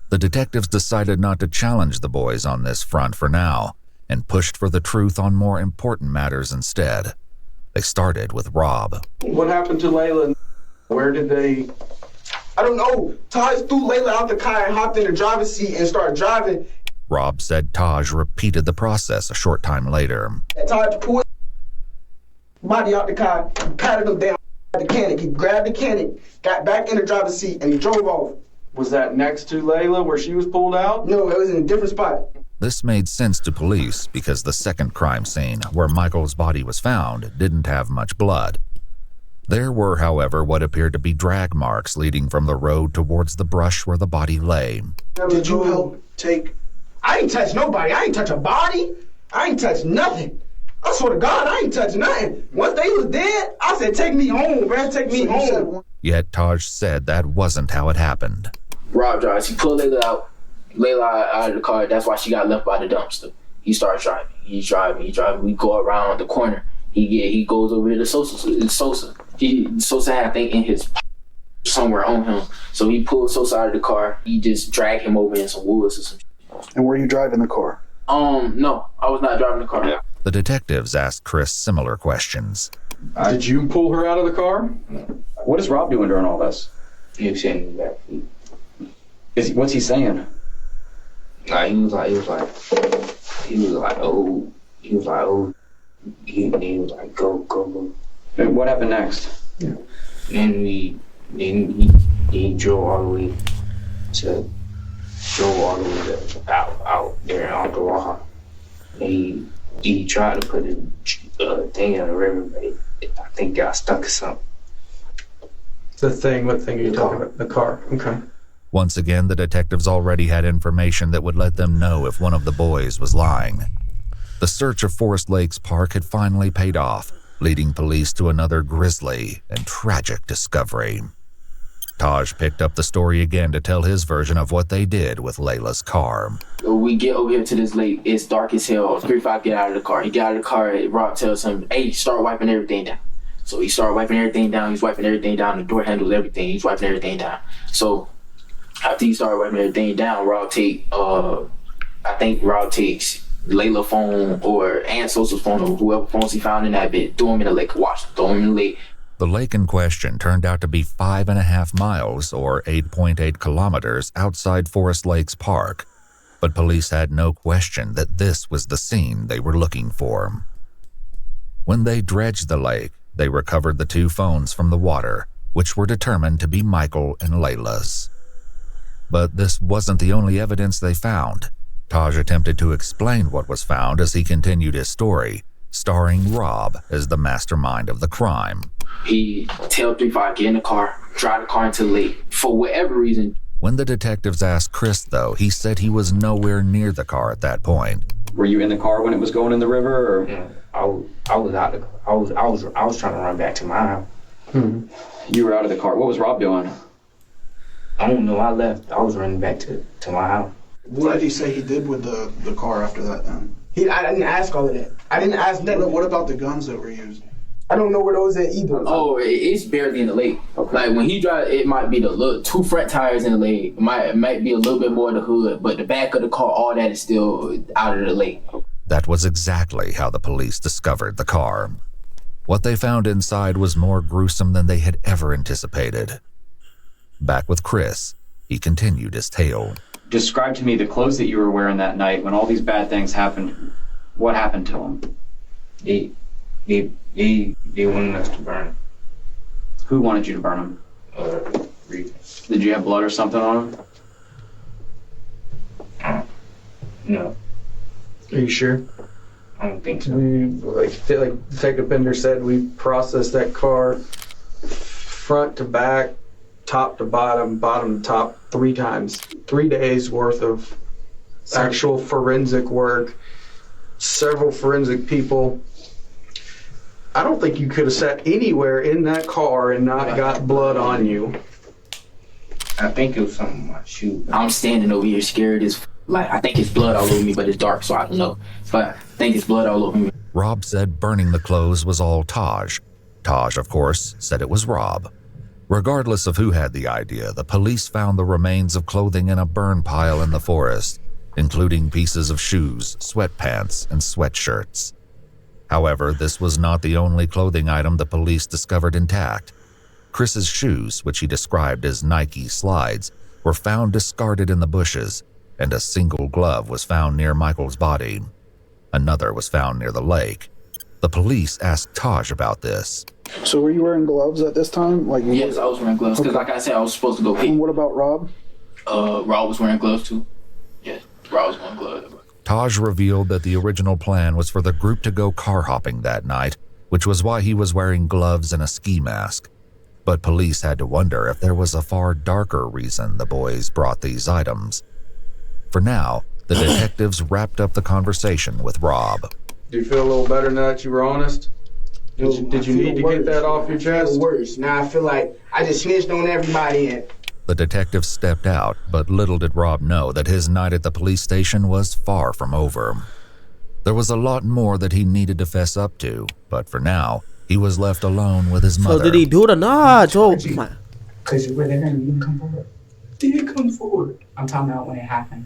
The detectives decided not to challenge the boys on this front for now, and pushed for the truth on more important matters instead. They started with Rob. What happened to Layla? Where did they... I don't know. Taj threw Layla out the car and hopped in the driver's seat and started driving. Rob said Taj repeated the process a short time later. Taj pulled body out the car, patted him down the cannon. He grabbed the cannon, got back in the driver's seat, and he drove off. Was that next to Layla where she was pulled out? No, it was in a different spot. This made sense to police because the second crime scene, where Michael's body was found, didn't have much blood. There were, however, what appeared to be drag marks leading from the road towards the brush where the body lay. Did you help take... I ain't touch nobody. I ain't touch a body. I ain't touch nothing. I swear to God, I ain't touch nothing. Once they was dead, I said, take me home, man. Take me home. Yet Taj said that wasn't how it happened. Rob drives. He pulled Layla out of the car. That's why she got left by the dumpster. He starts driving. He's driving. We go around the corner. He goes over here to Sosa. Sosa had, I think, in his somewhere on him. So he pulled Sosa out of the car. He just dragged him over in some woods or some shit. And were you driving the car? No, I was not driving the car. Yeah. The detectives asked Chris similar questions. Did you pull her out of the car? What is Rob doing during all this? He was sitting in the back seat. What's he saying? Like, he was like, oh. He was like, go. And what happened next? Yeah. Then he drove all the way out there on the wall. And he tried to put a thing in the river, but I think got stuck or something. What thing are you talking about? The car. Okay. Once again, the detectives already had information that would let them know if one of the boys was lying. The search of Forest Lakes Park had finally paid off, leading police to another grisly and tragic discovery. Taj picked up the story again to tell his version of what they did with Layla's car. We get over here to this lake. It's dark as hell. 3-5 get out of the car. He got out of the car. Rob tells him, hey, start wiping everything down. So he started wiping everything down. He's wiping everything down. The door handles, everything. He's wiping everything down. So after he started wiping everything down, Rob takes Layla's phone and Sosa's phone or whoever phones he found in that bit, threw him in the lake, throw him in the lake. The lake in question turned out to be 5.5 miles or 8.8 kilometers outside Forest Lakes Park, but police had no question that this was the scene they were looking for. When they dredged the lake, they recovered the 2 phones from the water, which were determined to be Michael and Layla's. But this wasn't the only evidence they found. Taj attempted to explain what was found as he continued his story, starring Rob as the mastermind of the crime. He tell 3-5, get in the car, drive the car into the lake, for whatever reason. When the detectives asked Chris, though, he said he was nowhere near the car at that point. Were you in the car when it was going in the river, or? Yeah, I was out of the car. I was trying to run back to my house. You were out of the car. What was Rob doing? I don't know. I left. I was running back to my house. What did he say he did with the car after that then? I didn't ask all of that. I didn't ask that. What about the guns that were used? I don't know where those at either. Oh, it's barely in the lake. Okay. Like when he drive, it might be the two front tires in the lake. It might be a little bit more of the hood, but the back of the car, all that is still out of the lake. That was exactly how the police discovered the car. What they found inside was more gruesome than they had ever anticipated. Back with Chris, he continued his tale. Describe to me the clothes that you were wearing that night when all these bad things happened. What happened to them? They wanted us to burn them. Who wanted you to burn them? Did you have blood or something on them? No. Are you sure? I don't think so. Like Detective Bender said, we processed that car front to back, top to bottom, bottom to top 3 times. 3 days worth of actual forensic work, several forensic people. I don't think you could have sat anywhere in that car and not got blood on you. I think it was something on my shoe. I'm standing over here scared as I think it's blood all over me, but it's dark, so I don't know. But I think it's blood all over me. Rob said burning the clothes was all Taj. Taj, of course, said it was Rob. Regardless of who had the idea, the police found the remains of clothing in a burn pile in the forest, including pieces of shoes, sweatpants, and sweatshirts. However, this was not the only clothing item the police discovered intact. Chris's shoes, which he described as Nike slides, were found discarded in the bushes, and a single glove was found near Michael's body. Another was found near the lake. The police asked Taj about this. So were you wearing gloves at this time? Yes, I was wearing gloves, because like I said, I was supposed to go pee. And what about Rob? Rob was wearing gloves too. Yes, Rob was wearing gloves. Taj revealed that the original plan was for the group to go car hopping that night, which was why he was wearing gloves and a ski mask. But police had to wonder if there was a far darker reason the boys brought these items. For now, the detectives wrapped up the conversation with Rob. Do you feel a little better now that you were honest? Did you need to get that off your chest? Worse. Now I feel like I just snitched on everybody and The detective stepped out, but little did Rob know that his night at the police station was far from over. There was a lot more that he needed to fess up to, but for now, he was left alone with his mother. So did he do it or not? Oh my. Because you were there and you didn't come forward. did come forward. I'm talking about when it happened.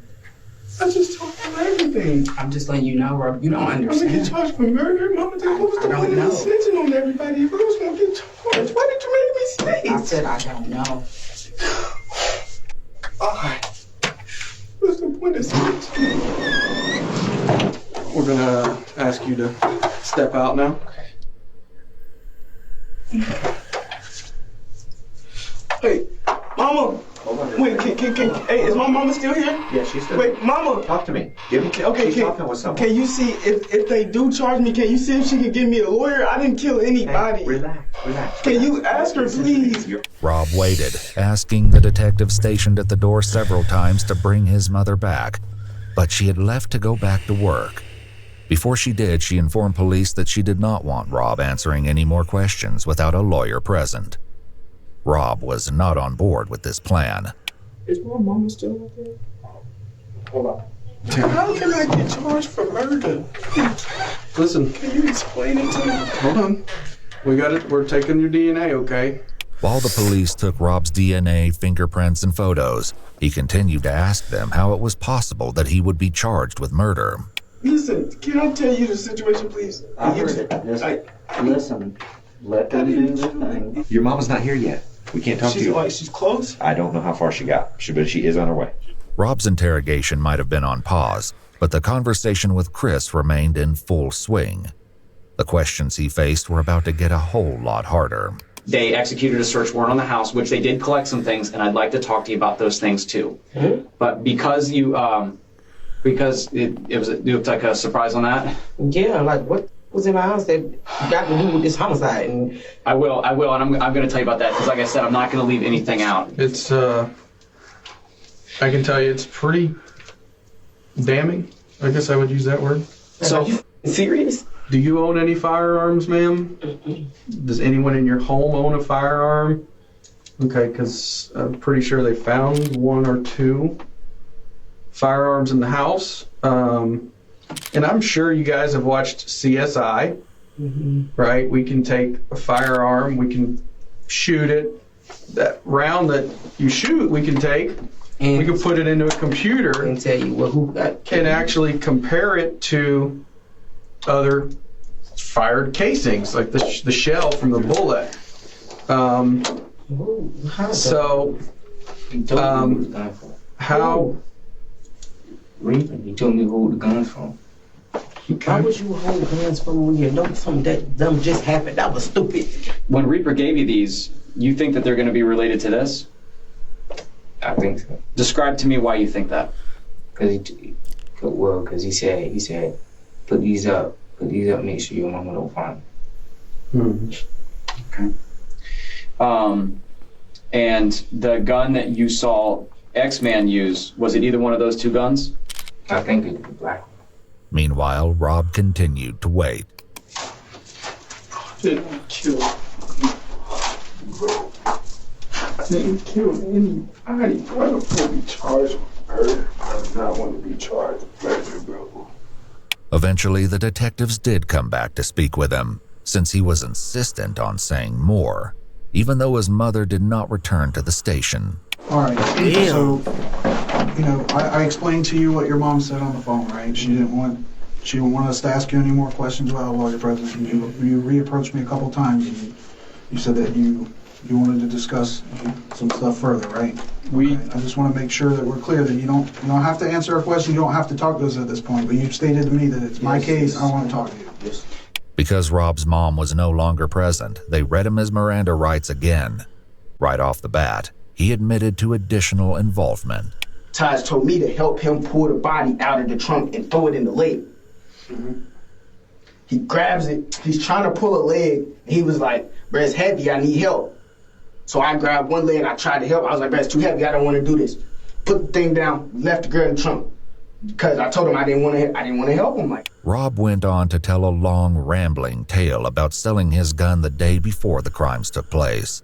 I just told him everything. I'm just letting you know, Rob. You don't understand. I'm gonna get charged for murder. Mama, who was the one that was snitching on everybody? If I was gonna get charged, why did you make me stay? I said I don't know. Alright. What's the point of snitching? We're gonna ask you to step out now. Hey, Mama. Wait, hey, is my mama still here? Yeah, she's still Wait, Mama. Talk to me. Okay, she's talking with someone. Can you see if they do charge me? Can you see if she can give me a lawyer? I didn't kill anybody. Hey, relax. Can you ask her, please? Rob waited, asking the detective stationed at the door several times to bring his mother back, but she had left to go back to work. Before she did, she informed police that she did not want Rob answering any more questions without a lawyer present. Rob was not on board with this plan. Is my mama still up there? Hold on. How can I get charged for murder? Listen. Can you explain it to me? Hold on. We got it. We're taking your DNA, okay? While the police took Rob's DNA, fingerprints, and photos, he continued to ask them how it was possible that he would be charged with murder. Listen, can I tell you the situation, please? I heard it. Listen, let them do their thing. Your mama's not here yet. We can't talk to you. She's close? I don't know how far she got, but she is on her way. Rob's interrogation might have been on pause, but the conversation with Chris remained in full swing. The questions he faced were about to get a whole lot harder. They executed a search warrant on the house, which they did collect some things, and I'd like to talk to you about those things too. Mm-hmm. But because you, because it looked like a surprise on that. Yeah, like what was in my house that got to do with this homicide? And I will, and I'm going to tell you about that because, like I said, I'm not going to leave anything out. It's I can tell you, it's pretty damning. I guess I would use that word. So, are you serious? Do you own any firearms, ma'am? Does anyone in your home own a firearm? Okay, because I'm pretty sure they found one or two firearms in the house. And I'm sure you guys have watched CSI, right? We can take a firearm, we can shoot it. That round that you shoot, we can take, and we can put it into a computer and tell you who got killed. And actually compare it to other fired casings, like the shell from the bullet. How? You told me who the guns from. Why would you hold guns from when you know something that dumb just happened? That was stupid. When Reaper gave you these, you think that they're going to be related to this? I think so. Describe to me why you think that. Because he said, put these up, make sure your mama don't find them. Okay. And the gun that you saw X-Man use, was it either one of those two guns? I think it's the black one. Meanwhile, Rob continued to wait. Didn't kill anybody. I don't want to be charged with murder. I do not want to be charged with murder, bro. Eventually, the detectives did come back to speak with him, since he was insistent on saying more, even though his mother did not return to the station. All right. So, I explained to you what your mom said on the phone, right? She didn't want us to ask you any more questions about a lawyer presence. You reapproached me a couple times, and you said that you wanted to discuss some stuff further, right? I just want to make sure that we're clear that you don't have to answer our question. You don't have to talk to us at this point. But you've stated to me that it's my case. I want to talk to you. Yes. Because Rob's mom was no longer present, they read him his Miranda rights again. Right off the bat, he admitted to additional involvement. Taj told me to help him pull the body out of the trunk and throw it in the lake. He grabs it. He's trying to pull a leg. And he was like, "Bro, it's heavy. I need help." So I grabbed one leg. I tried to help. I was like, "Bro, it's too heavy. I don't want to do this." Put the thing down. Left the girl in the trunk because I told him I didn't want to help him. Rob went on to tell a long, rambling tale about selling his gun the day before the crimes took place.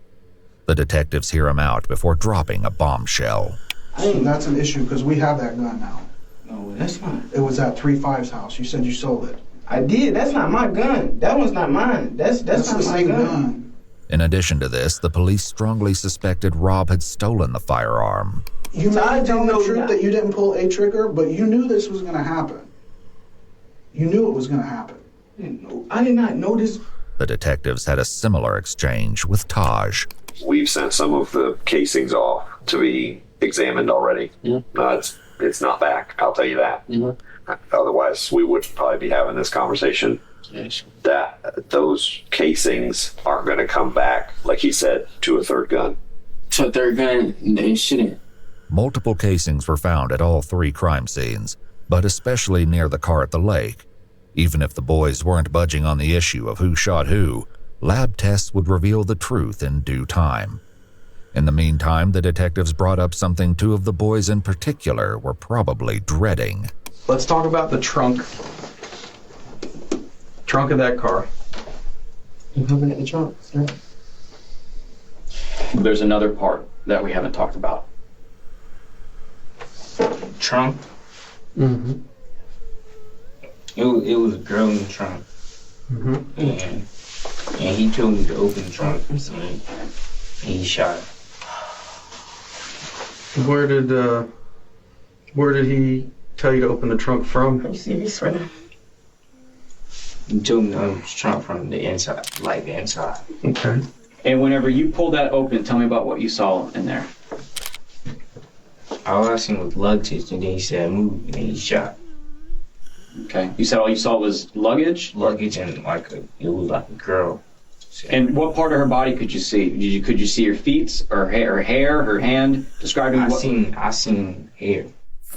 The detectives hear him out before dropping a bombshell. That's an issue because we have that gun now. No, that's not. It was at 3-5's house. You said you sold it. I did. That's not my gun. That one's not mine. That's not my gun. In addition to this, the police strongly suspected Rob had stolen the firearm. You might tell the truth that you didn't pull a trigger, but you knew this was going to happen. You knew it was going to happen. I did not know this. The detectives had a similar exchange with Taj. We've sent some of the casings off to be examined already. It's not back, I'll tell you that. Otherwise, we wouldn't probably be having this conversation. That those casings aren't going to come back, like he said, to a third gun. To a third gun, they shouldn't. Multiple casings were found at all three crime scenes, but especially near the car at the lake. Even if the boys weren't budging on the issue of who shot who, lab tests would reveal the truth in due time. In the meantime, the detectives brought up something two of the boys in particular were probably dreading. Let's talk about the trunk. Trunk of that car. You having it in the trunk, sir? There's another part that we haven't talked about. Trunk? Mm-hmm. It was a girl in the trunk. And he told me to open the trunk. And he shot her. Where did he tell you to open the trunk from? You see this right now? He told me to open the trunk from the inside, like the inside. Okay. And whenever you pulled that open, tell me about what you saw in there. All I seen was luggage, and then he said move, and then he shot. Okay. You said all you saw was luggage? Luggage and it was like a girl. And what part of her body could you see? Could you see her feet, or her hair, her hand? Describing I seen hair.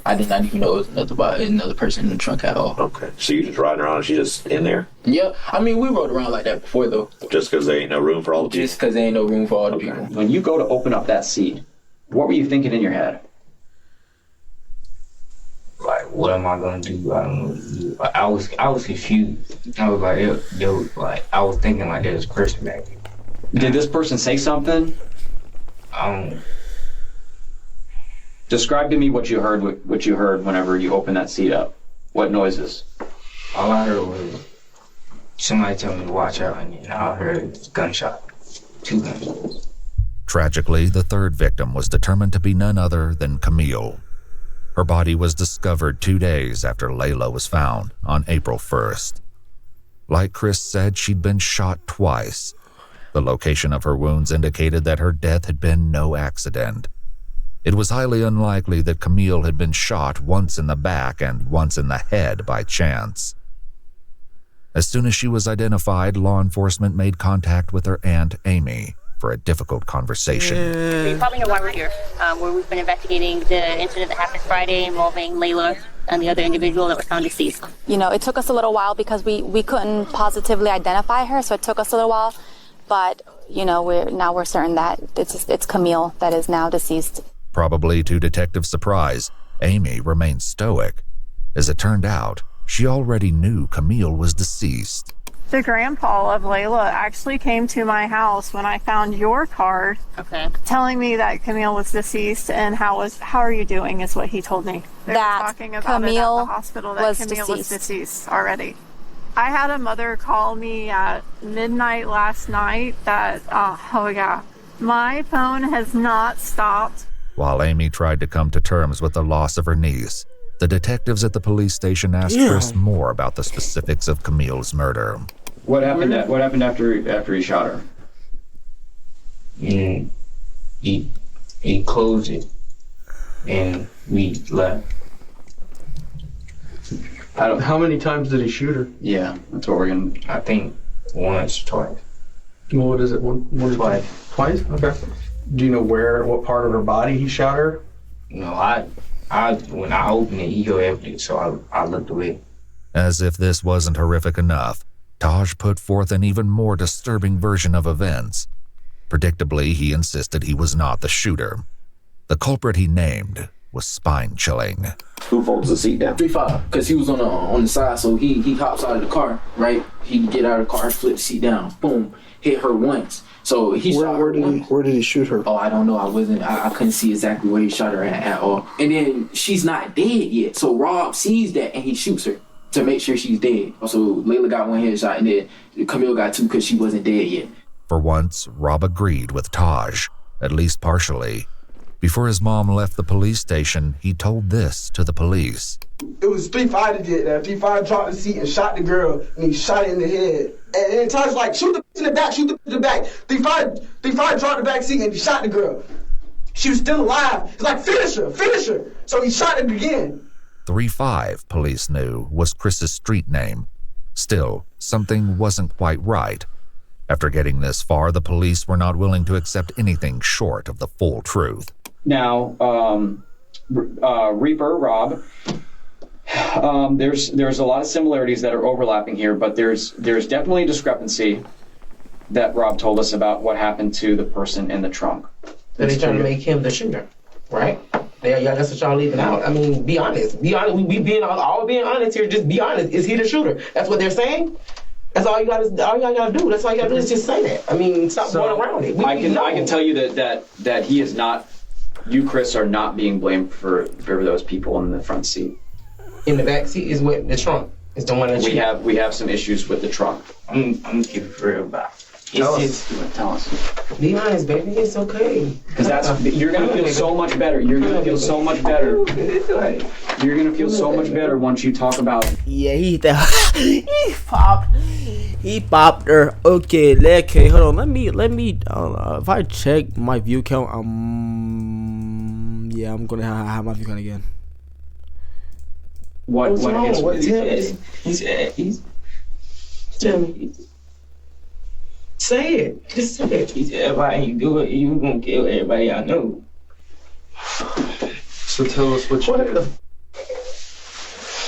I did not even know it was another person in the trunk at all. Okay. So you just riding around and she's just in there? Yeah. I mean, we rode around like that before, though. Just because there ain't no room for all the people? Just because there ain't no room for all the people. When you go to open up that seat, what were you thinking in your head? Like, what am I gonna do? I don't know. I was confused. I was like, yo, like, I was thinking like there's a person back here. Did this person say something? Describe to me what you heard. What you heard whenever you opened that seat up. What noises? All I heard was somebody tell me to watch out, and I heard gunshot, 2 gunshots. Tragically, the third victim was determined to be none other than Camille. Her body was discovered 2 days after Layla was found on April 1st. Like Chris said, she'd been shot twice. The location of her wounds indicated that her death had been no accident. It was highly unlikely that Camille had been shot once in the back and once in the head by chance. As soon as she was identified, law enforcement made contact with her aunt, Amy, for a difficult conversation. You probably know why we're here, where we've been investigating the incident that happened Friday involving Layla and the other individual that was found deceased. You know, it took us a little while because we couldn't positively identify her, so it took us a little while. But, you know, we're certain that it's Camille that is now deceased. Probably to detectives' surprise, Amy remained stoic. As it turned out, she already knew Camille was deceased. The grandpa of Layla actually came to my house when I found your card, telling me that Camille was deceased and how are you doing is what he told me. They were talking about Camille it at the hospital that Camille was deceased already. I had a mother call me at midnight last night that, my phone has not stopped. While Amy tried to come to terms with the loss of her niece, the detectives at the police station asked Chris more about the specifics of Camille's murder. What happened after he shot her? He closed it, and we left. How many times did he shoot her? Yeah, that's what we're gonna. I think once, twice. What is it? One twice. Twice? Okay. Do you know what part of her body he shot her? No, I when I opened it, he go empty, so I looked away. As if this wasn't horrific enough, Taj put forth an even more disturbing version of events. Predictably, he insisted he was not the shooter. The culprit he named was spine-chilling. Who folds the seat down? 3-5, because he was on the side, so he hops out of the car, right? He get out of the car, flip the seat down, boom, hit her once. So he shot her once. Where did he shoot her? Oh, I don't know. I couldn't see exactly where he shot her at all. And then she's not dead yet, so Rob sees that and he shoots her to make sure she's dead. So Layla got 1 headshot and then Camille got 2 because she wasn't dead yet. For once, Rob agreed with Taj, at least partially. Before his mom left the police station, he told this to the police. It was 3-5 that did that. 3-5 dropped the seat and shot the girl, and he shot her in the head. And then Taj was like, shoot the in the back, shoot the in the back. 3-5 dropped the back seat and he shot the girl. She was still alive. He's like, finish her. So he shot it again. 3-5, police knew, was Chris's street name. Still, something wasn't quite right. After getting this far, the police were not willing to accept anything short of the full truth. Now, Reaper, Rob, there's a lot of similarities that are overlapping here, but there's definitely a discrepancy that Rob told us about what happened to the person in the trunk. That they trying to make him the shooter, right? Yeah, that's what y'all leaving out. I mean, be honest. Be honest. We being all being honest here. Just be honest. Is he the shooter? That's what they're saying. That's all you gotta do. That's all you gotta do is just say that. I mean, stop going around it. I can tell you that he is not. You, Chris, are not being blamed for those people in the front seat. In the back seat is what the trunk is the one that we have some issues with the trunk. I'm gonna keep it real about. Tell us. Be honest, baby. It's okay. Because you're gonna feel so much better. You're gonna feel so much better. You're gonna feel so much better once you talk about. Yeah, he popped her. Okay, hold on. Let me. If I check my view count, yeah, I'm gonna have my view count again. What's wrong? What's happening? He's Tell me. Say it. Just say it. He said, everybody you do it, you gonna kill everybody I know. So tell us what you did.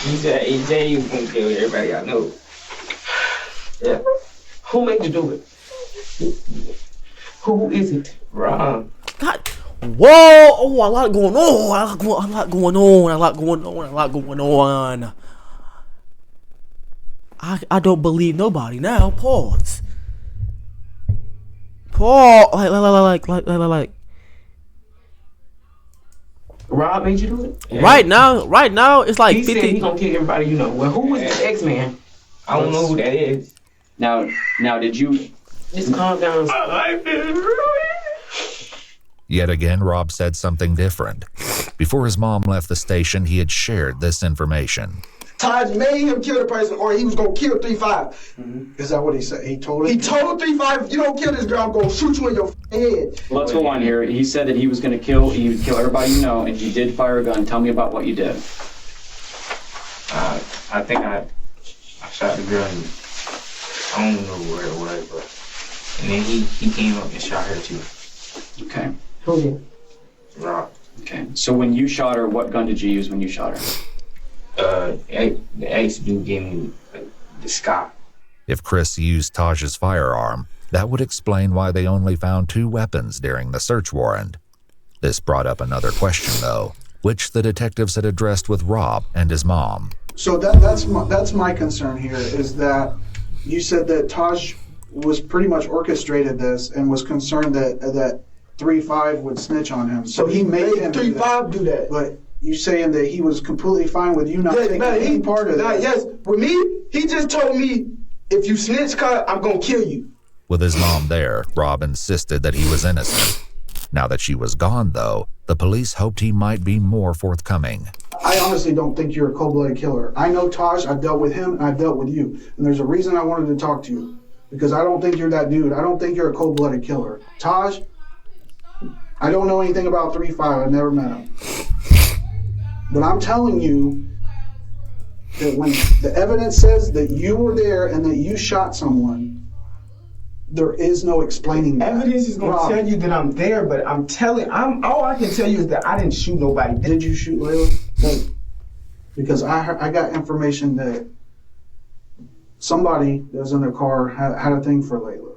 He said you gonna kill everybody I know. Yeah. Who made you do it? Who is it? Rob. God. Whoa! Oh, a lot going on. I don't believe nobody now. Pause. Like. Rob made you do it? Right now, it's like he 50. said he gonna kill everybody you know. Well, who was the X-Man? I don't know who that is. Now, did you... Just calm down. Yet again, Rob said something different. Before his mom left the station, he had shared this information. Taj made him kill the person, or he was gonna kill 3-5. Is that what he said? He told He told 3-5, if you don't kill this girl, I'm gonna shoot you in your head. Let's go on here. He said that he was going to kill everybody you know, and you did fire a gun. Tell me about what you did. I think I shot the girl. I don't know where it was, but and then he came up and shot her too. Okay. Who did? Rob. Okay. So when you shot her, what gun did you use when you shot her? The ex dude gave me the Scott. If Chris used Taj's firearm, that would explain why they only found 2 weapons during the search warrant. This brought up another question, though, which the detectives had addressed with Rob and his mom. So that's my concern here, is that you said that Taj was pretty much orchestrated this and was concerned that 3-5 would snitch on him. So he made him 3-5 do that. But you saying that he was completely fine with you not taking any part of that? Yes, with me, he just told me, if you snitch, I'm gonna kill you. With his mom there, Rob insisted that he was innocent. Now that she was gone, though, the police hoped he might be more forthcoming. I honestly don't think you're a cold-blooded killer. I know Taj, I've dealt with him, and I've dealt with you. And there's a reason I wanted to talk to you. Because I don't think you're that dude. I don't think you're a cold-blooded killer. Taj, I don't know anything about 3-5. I've never met him. But I'm telling you that when the evidence says that you were there and that you shot someone, there is no explaining that. Evidence is gonna tell you that I'm there, but all I can tell you is that I didn't shoot nobody. Did you shoot Layla? No. Because I got information that somebody that was in their car had a thing for Layla,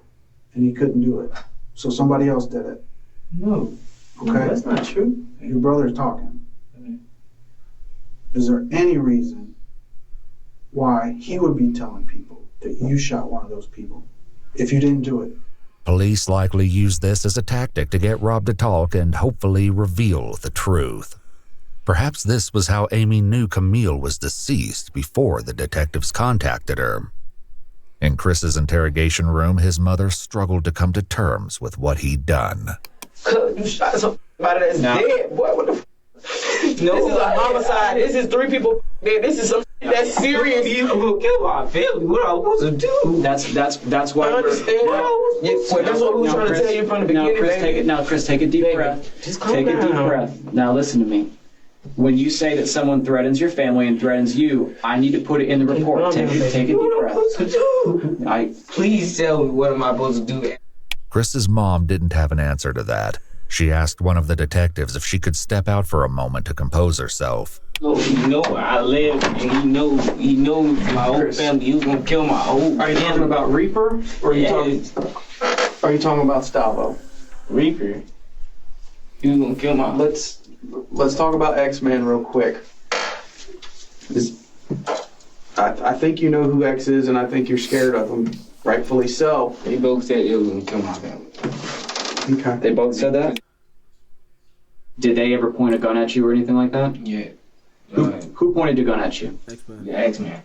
and he couldn't do it. So somebody else did it. No. Okay? No, that's not true. Your brother's talking. Is there any reason why he would be telling people that you shot one of those people if you didn't do it? Police likely used this as a tactic to get Rob to talk and hopefully reveal the truth. Perhaps this was how Amy knew Camille was deceased before the detectives contacted her. In Chris's interrogation room, his mother struggled to come to terms with what he'd done. You shot somebody that's dead, boy. What the f? No, this is a homicide. This is 3 people dead. This is some that's serious. You gonna kill my family. What I was supposed to do? That's why. I understand. That's what we were trying to tell you from the beginning. Chris, take a deep breath. Just calm take down. a deep breath. Now listen to me. When you say that someone threatens your family and threatens you, I need to put it in the report. Take a deep breath. Please tell me, what am I supposed to do? Chris's mom didn't have an answer to that. She asked one of the detectives if she could step out for a moment to compose herself. He know I live, and he knows my whole family. He was gonna kill my whole family. Are you talking about Reaper? Or are you talking about Stavo? Reaper. He was gonna kill my. Let's talk about X-Man real quick. I think you know who X is, and I think you're scared of him. Rightfully so. They both said it was gonna kill my family. Okay. They both said that? Did they ever point a gun at you or anything like that? Yeah. Who pointed a gun at you? The X-Man.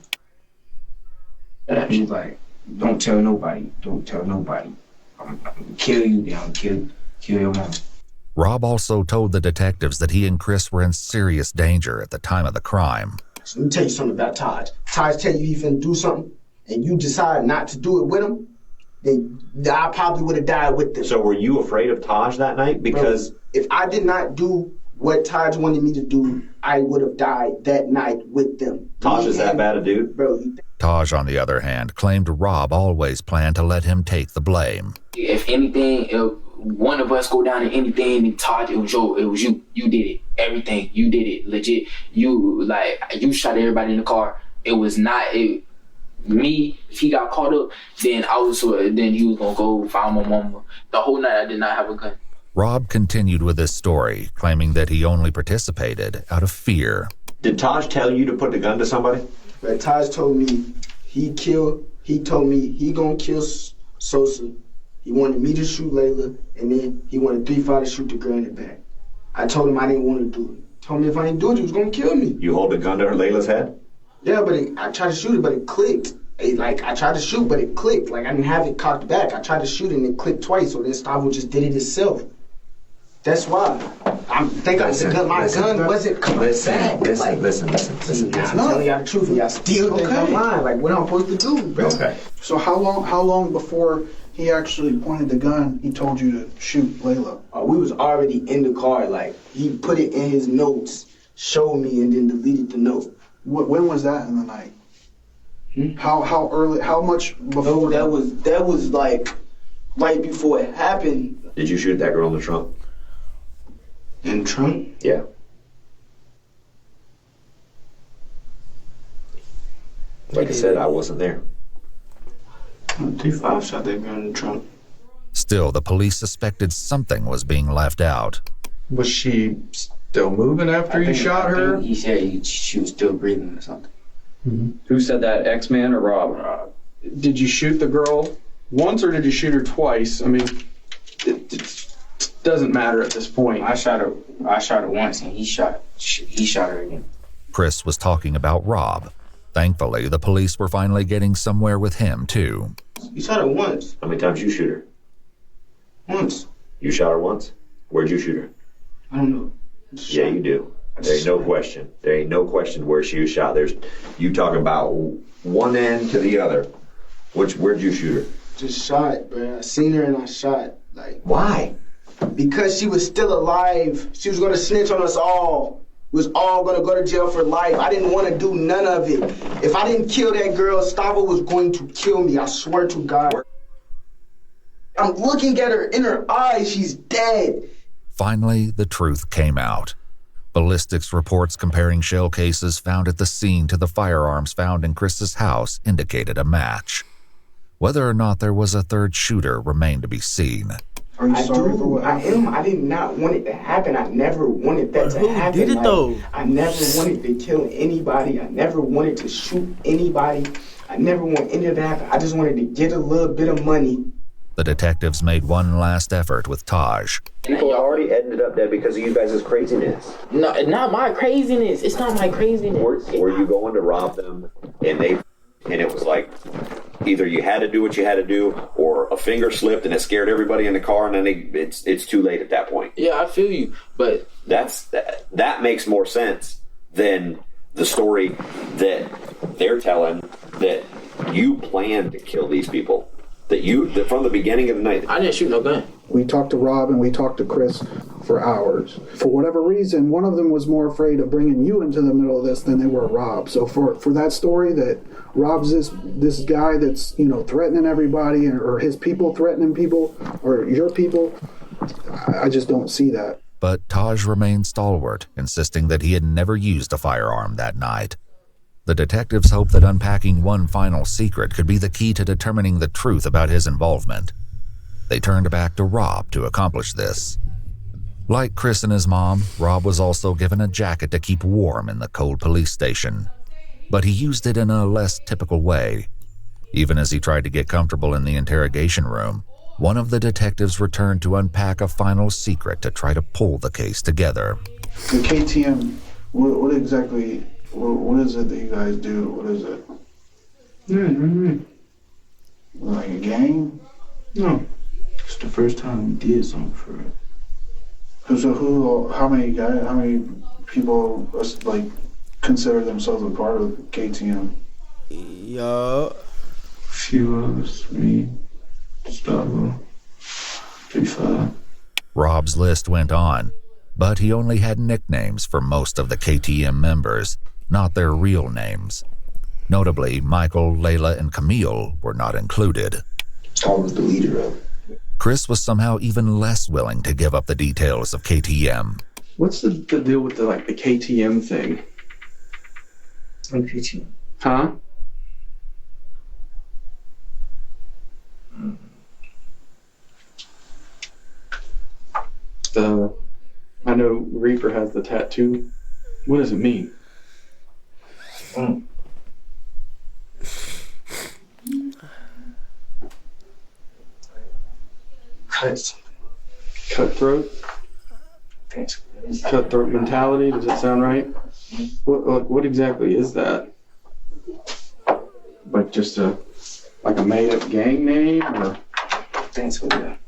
He was like, don't tell nobody. Don't tell nobody. I'm gonna kill you down. Kill your mom. Rob also told the detectives that he and Chris were in serious danger at the time of the crime. So let me tell you something about Taj. Taj tell you he finna do something, and you decide not to do it with him, then I probably would have died with them. So were you afraid of Taj that night? Because bro, if I did not do what Taj wanted me to do, I would have died that night with them. Taj is that bad a dude? Bro, Taj, on the other hand, claimed Rob always planned to let him take the blame. If anything, if one of us go down to anything, then Taj, it was you. You did it. Everything. You did it. Legit. You shot everybody in the car. It was not me. If he got caught up, then then he was gonna go find my mama. The whole night I did not have a gun. Rob continued with his story, claiming that he only participated out of fear. Did Taj tell you to put the gun to somebody? But Taj told me he told me he gonna kill Sosa. He wanted me to shoot Layla, and then he wanted 3-5 to shoot the girl in the back. I told him I didn't want to do it. Told me if I didn't do it, he was gonna kill me. You hold the gun to Layla's head? Yeah, but I tried to shoot it, but it clicked. I tried to shoot, but it clicked. Like, I didn't have it cocked back. I tried to shoot it and it clicked twice, so then Stavo just did it itself. That's why. I'm thinking my gun wasn't coming back. Listen. I'm telling y'all the truth, and y'all still think I'm lying. Like, what I'm supposed to do, bro? Okay. So how long before he actually pointed the gun, he told you to shoot Layla? We was already in the car. Like, he put it in his notes, showed me, and then deleted the note. When was that in the night? How early? How much before? No, that was like right before it happened. Did you shoot that girl in the trunk? In the trunk? Yeah. Like I said, I wasn't there. 3-5 shot that girl in the trunk. Still, the police suspected something was being left out. Was she still moving after you shot her? He said she was still breathing or something. Who said that, X-Man or Rob? Did you shoot the girl once or did you shoot her twice? I mean, it doesn't matter at this point. I shot her once, and he shot her again. Chris was talking about Rob. Thankfully, the police were finally getting somewhere with him, too. You shot her once. How many times you shoot her? Once. You shot her once? Where'd you shoot her? I don't know. Yeah, you do. There ain't no question. There ain't no question where she was shot. You talking about one end to the other. Where'd you shoot her? Just shot, bro. I seen her and I shot. Like, why? Because she was still alive. She was gonna snitch on us all. We was all gonna go to jail for life. I didn't want to do none of it. If I didn't kill that girl, Stavo was going to kill me. I swear to God. I'm looking at her in her eyes. She's dead. Finally, the truth came out. Ballistics reports comparing shell cases found at the scene to the firearms found in Chris's house indicated a match. Whether or not there was a third shooter remained to be seen. Are you sorry for what happened? I did not want it to happen. I never wanted that to happen. Who did it though? I never wanted to kill anybody. I never wanted to shoot anybody. I never want any of that to happen. I just wanted to get a little bit of money. The detectives made one last effort with Taj. People already ended up dead because of you guys' craziness. No, not my craziness. It's not my craziness. Were you going to rob them and it was like either you had to do what you had to do or a finger slipped and it scared everybody in the car and then it's too late at that point. Yeah, I feel you, but that makes more sense than the story that they're telling that you planned to kill these people. That from the beginning of the night. I didn't shoot no gun. We talked to Rob and we talked to Chris for hours. For whatever reason, one of them was more afraid of bringing you into the middle of this than they were Rob. So for that story that Rob's this guy that's, threatening everybody or his people threatening people or your people, I just don't see that. But Taj remained stalwart, insisting that he had never used a firearm that night. The detectives hoped that unpacking one final secret could be the key to determining the truth about his involvement. They turned back to Rob to accomplish this. Like Chris and his mom, Rob was also given a jacket to keep warm in the cold police station. But he used it in a less typical way. Even as he tried to get comfortable in the interrogation room, one of the detectives returned to unpack a final secret to try to pull the case together. The KTM, what exactly... What is it that you guys do? What is it? Like a gang? No. It's the first time we did something for it. So how many people consider themselves a part of KTM? Yeah. Few of us, me, Stavo, 3-5. Rob's list went on, but he only had nicknames for most of the KTM members, not their real names. Notably, Michael, Layla, and Camille were not included. I was the leader of it. Chris was somehow even less willing to give up the details of KTM. What's the deal with the KTM thing? What KTM? Huh? I know Reaper has the tattoo. What does it mean? Cut. Cutthroat? Basically. Cutthroat mentality. Does that sound right? What exactly is that? Like just a made-up gang name, or? Thanks for that.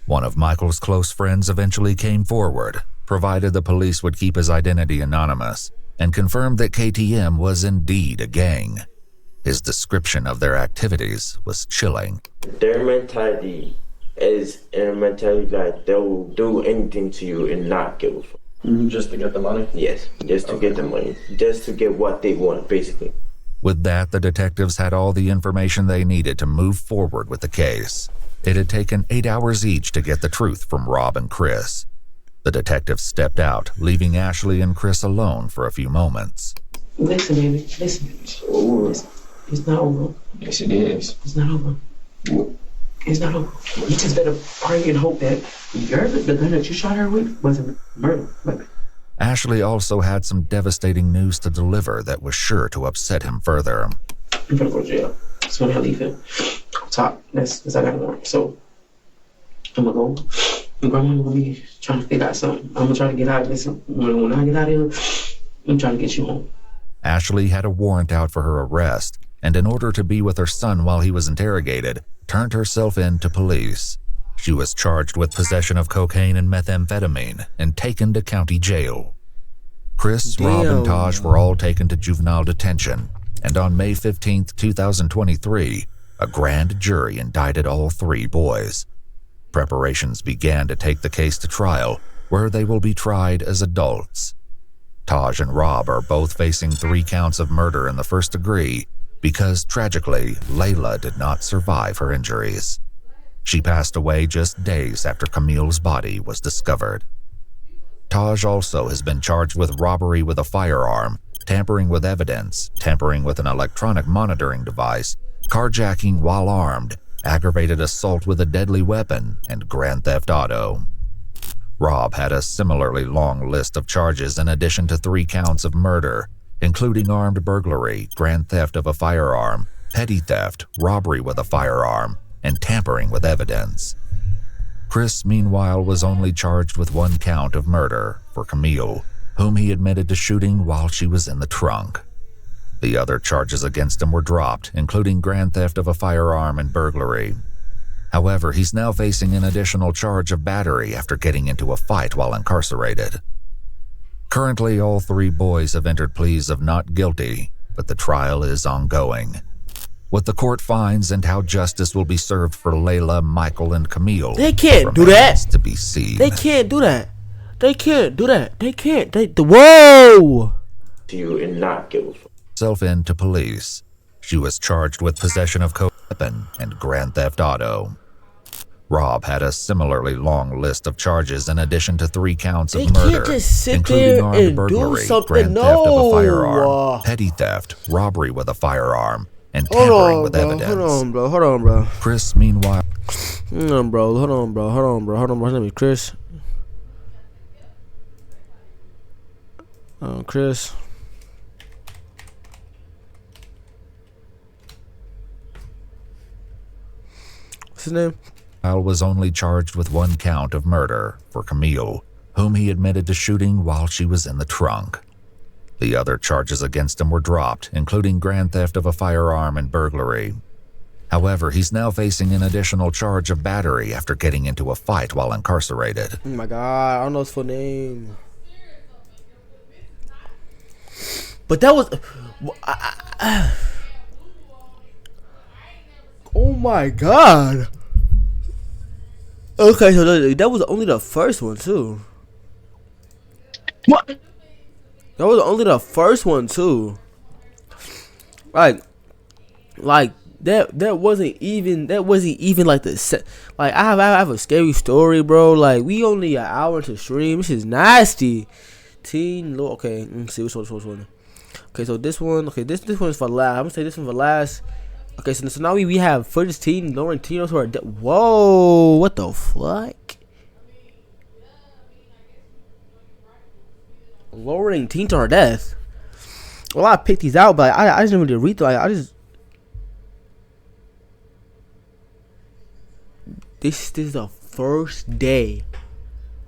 One of Michael's close friends eventually came forward, provided the police would keep his identity anonymous, and confirmed that KTM was indeed a gang. His description of their activities was chilling. Their mentality is a mentality that they will do anything to you and not give a fuck. Just to get the money? Yes, just to get the money. Just to get what they want, basically. With that, the detectives had all the information they needed to move forward with the case. It had taken 8 hours each to get the truth from Rob and Chris. The detectives stepped out, leaving Ashley and Chris alone for a few moments. Listen, baby, listen. It's not over. Yes, it is. It's not over. It's not over. You just better pray and hope that the gun that you shot her with wasn't murder. Ashley also had some devastating news to deliver that was sure to upset him further. I'm gonna go to jail. So when I leave him, top. That's I got more. So I'm gonna go. And Grandma gonna be trying to figure out something. I'm gonna try to get out of this. When I get out of here, I'm trying to get you home. Ashley had a warrant out for her arrest, and in order to be with her son while he was interrogated, turned herself in to police. She was charged with possession of cocaine and methamphetamine and taken to county jail. Chris, Rob, and Taj were all taken to juvenile detention, and on May 15, 2023, a grand jury indicted all 3 boys. Preparations began to take the case to trial, where they will be tried as adults. Taj and Rob are both facing 3 counts of murder in the first degree because, tragically, Layla did not survive her injuries. She passed away just days after Camille's body was discovered. Taj also has been charged with robbery with a firearm, tampering with evidence, tampering with an electronic monitoring device, carjacking while armed, aggravated assault with a deadly weapon, and grand theft auto. Rob had a similarly long list of charges in addition to 3 counts of murder, including armed burglary, grand theft of a firearm, petty theft, robbery with a firearm, and tampering with evidence. Chris, meanwhile, was only charged with 1 count of murder for Camille, whom he admitted to shooting while she was in the trunk. The other charges against him were dropped, including grand theft of a firearm and burglary. However, he's now facing an additional charge of battery after getting into a fight while incarcerated. Currently, all 3 boys have entered pleas of not guilty, but the trial is ongoing. What the court finds and how justice will be served for Layla, Michael, and Camille. They can't do that. To be seen. They can't do that. They can't do that. They can't. Whoa! To you and not give a fuck. Self into police. She was charged with possession of weapon and grand theft auto. Rob had a similarly long list of charges in addition to 3 counts of murder, can't just sit including there armed and burglary, do something. grand theft of a firearm, petty theft, robbery with a firearm, and tampering with evidence. Hold on, bro. Chris, meanwhile. Hold on, bro. His name is Chris. Chris. What's his name? Was only charged with 1 count of murder for Camille, whom he admitted to shooting while she was in the trunk. The other charges against him were dropped, including grand theft of a firearm and burglary. However, he's now facing an additional charge of battery after getting into a fight while incarcerated. Oh my God, I don't know his full name. But that was... Oh my God. Okay, so that was only the first one too. What? That was only the first one too. Like that wasn't even like the set. Like I have a scary story, bro. Like we only an hour into stream. This is nasty. Okay, let's see which one. Okay, so this one. Okay, this one is for last. I'm gonna say this one for last. Okay, so now we have footage teen lowering teenagers who are dead. Whoa, what the fuck? Lowering teen to her death. Well, I picked these out, but I just didn't really read them. This is the first day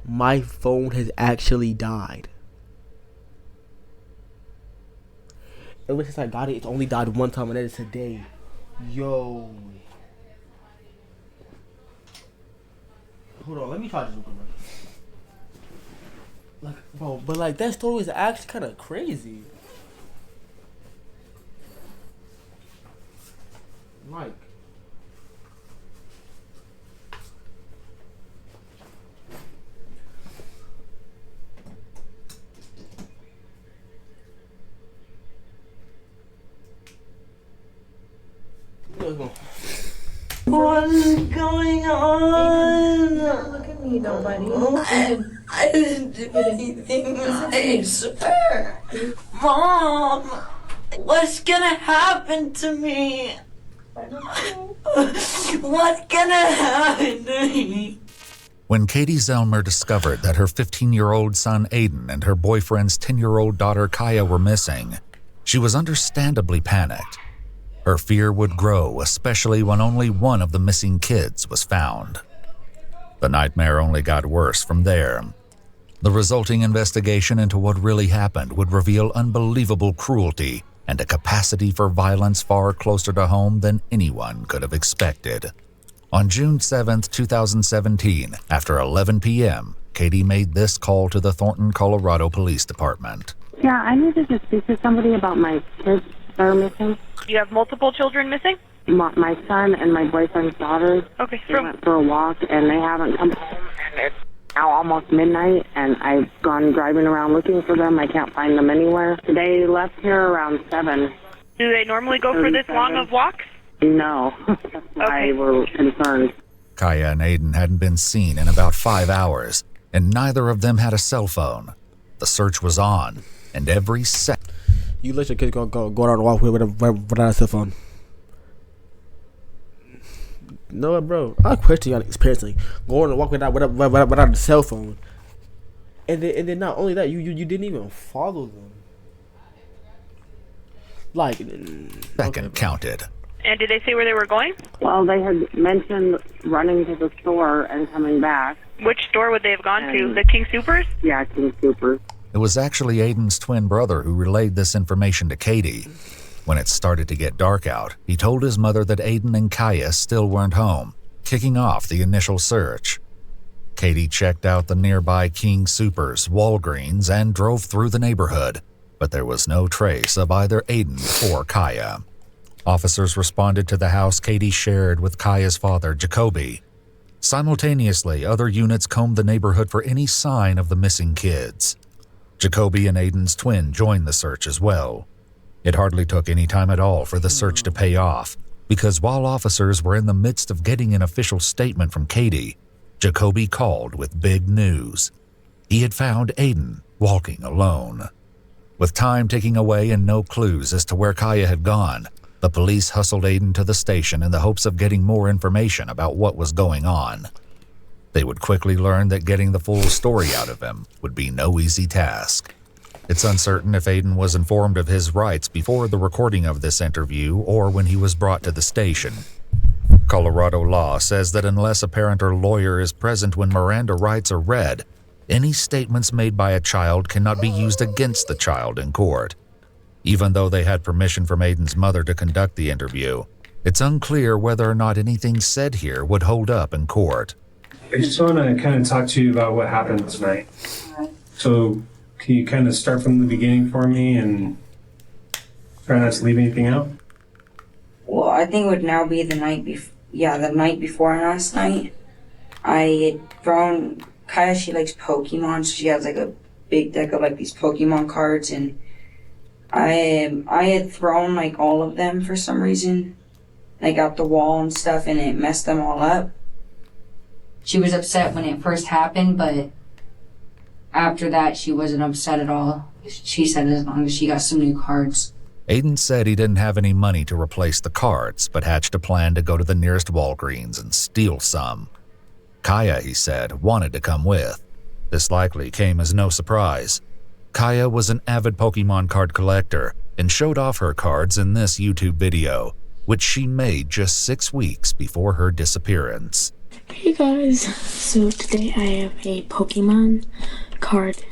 My phone has actually died. Ever since I got it, it's only died one time, and that is today. Yo. Hold on, let me try this real quick. Like, bro, but like that story is actually kind of crazy. Like, what's going on? Look at me, nobody. I didn't do anything. I swear. Mom, what's gonna happen to me? What's gonna happen to me? When Katie Zellmer discovered that her 15-year-old son Aiden and her boyfriend's 10-year-old daughter Kaya were missing, she was understandably panicked. Her fear would grow, especially when only one of the missing kids was found. The nightmare only got worse from there. The resulting investigation into what really happened would reveal unbelievable cruelty and a capacity for violence far closer to home than anyone could have expected. On June 7, 2017, after 11 p.m., Katie made this call to the Thornton, Colorado Police Department. Yeah, I needed to speak to somebody about my kids that are missing. You have multiple children missing? My son and my boyfriend's daughter. Okay, they went for a walk and they haven't come home. And it's now almost midnight and I've gone driving around looking for them. I can't find them anywhere. They left here around 7. Do they normally go for this long of walks? No. That's why we're concerned. Kaya and Aiden hadn't been seen in about 5 hours, and neither of them had a cell phone. The search was on, and every second... You let your kids go on a walk without a cell phone. No, bro. I question your experience. Go on a walk without a cell phone. And then not only that, you didn't even follow them. Like, second counted. And did they say where they were going? Well, they had mentioned running to the store and coming back. Which store would they have gone to? The King Soopers? Yeah, King Soopers. It was actually Aiden's twin brother who relayed this information to Katie. When it started to get dark out, he told his mother that Aiden and Kaya still weren't home, kicking off the initial search. Katie checked out the nearby King Soopers, Walgreens, and drove through the neighborhood, but there was no trace of either Aiden or Kaya. Officers responded to the house Katie shared with Kaya's father, Jacoby. Simultaneously, other units combed the neighborhood for any sign of the missing kids. Jacoby and Aiden's twin joined the search as well. It hardly took any time at all for the search to pay off, because while officers were in the midst of getting an official statement from Katie, Jacoby called with big news. He had found Aiden walking alone. With time ticking away and no clues as to where Kaya had gone, the police hustled Aiden to the station in the hopes of getting more information about what was going on. They would quickly learn that getting the full story out of him would be no easy task. It's uncertain if Aiden was informed of his rights before the recording of this interview or when he was brought to the station. Colorado law says that unless a parent or lawyer is present when Miranda rights are read, any statements made by a child cannot be used against the child in court. Even though they had permission from Aiden's mother to conduct the interview, it's unclear whether or not anything said here would hold up in court. I just want to kind of talk to you about what happened tonight. So, can you kind of start from the beginning for me and try not to leave anything out? Well, I think it would now be the night before last night. I had thrown, Kaya, she likes Pokemon, so she has like a big deck of like these Pokemon cards, and I had thrown like all of them for some reason, like out the wall and stuff, and it messed them all up. She was upset when it first happened, but after that, she wasn't upset at all. She said as long as she got some new cards. Aiden said he didn't have any money to replace the cards, but hatched a plan to go to the nearest Walgreens and steal some. Kaya, he said, wanted to come with. This likely came as no surprise. Kaya was an avid Pokemon card collector and showed off her cards in this YouTube video, which she made just 6 weeks before her disappearance. Hey guys, so today I have a Pokemon card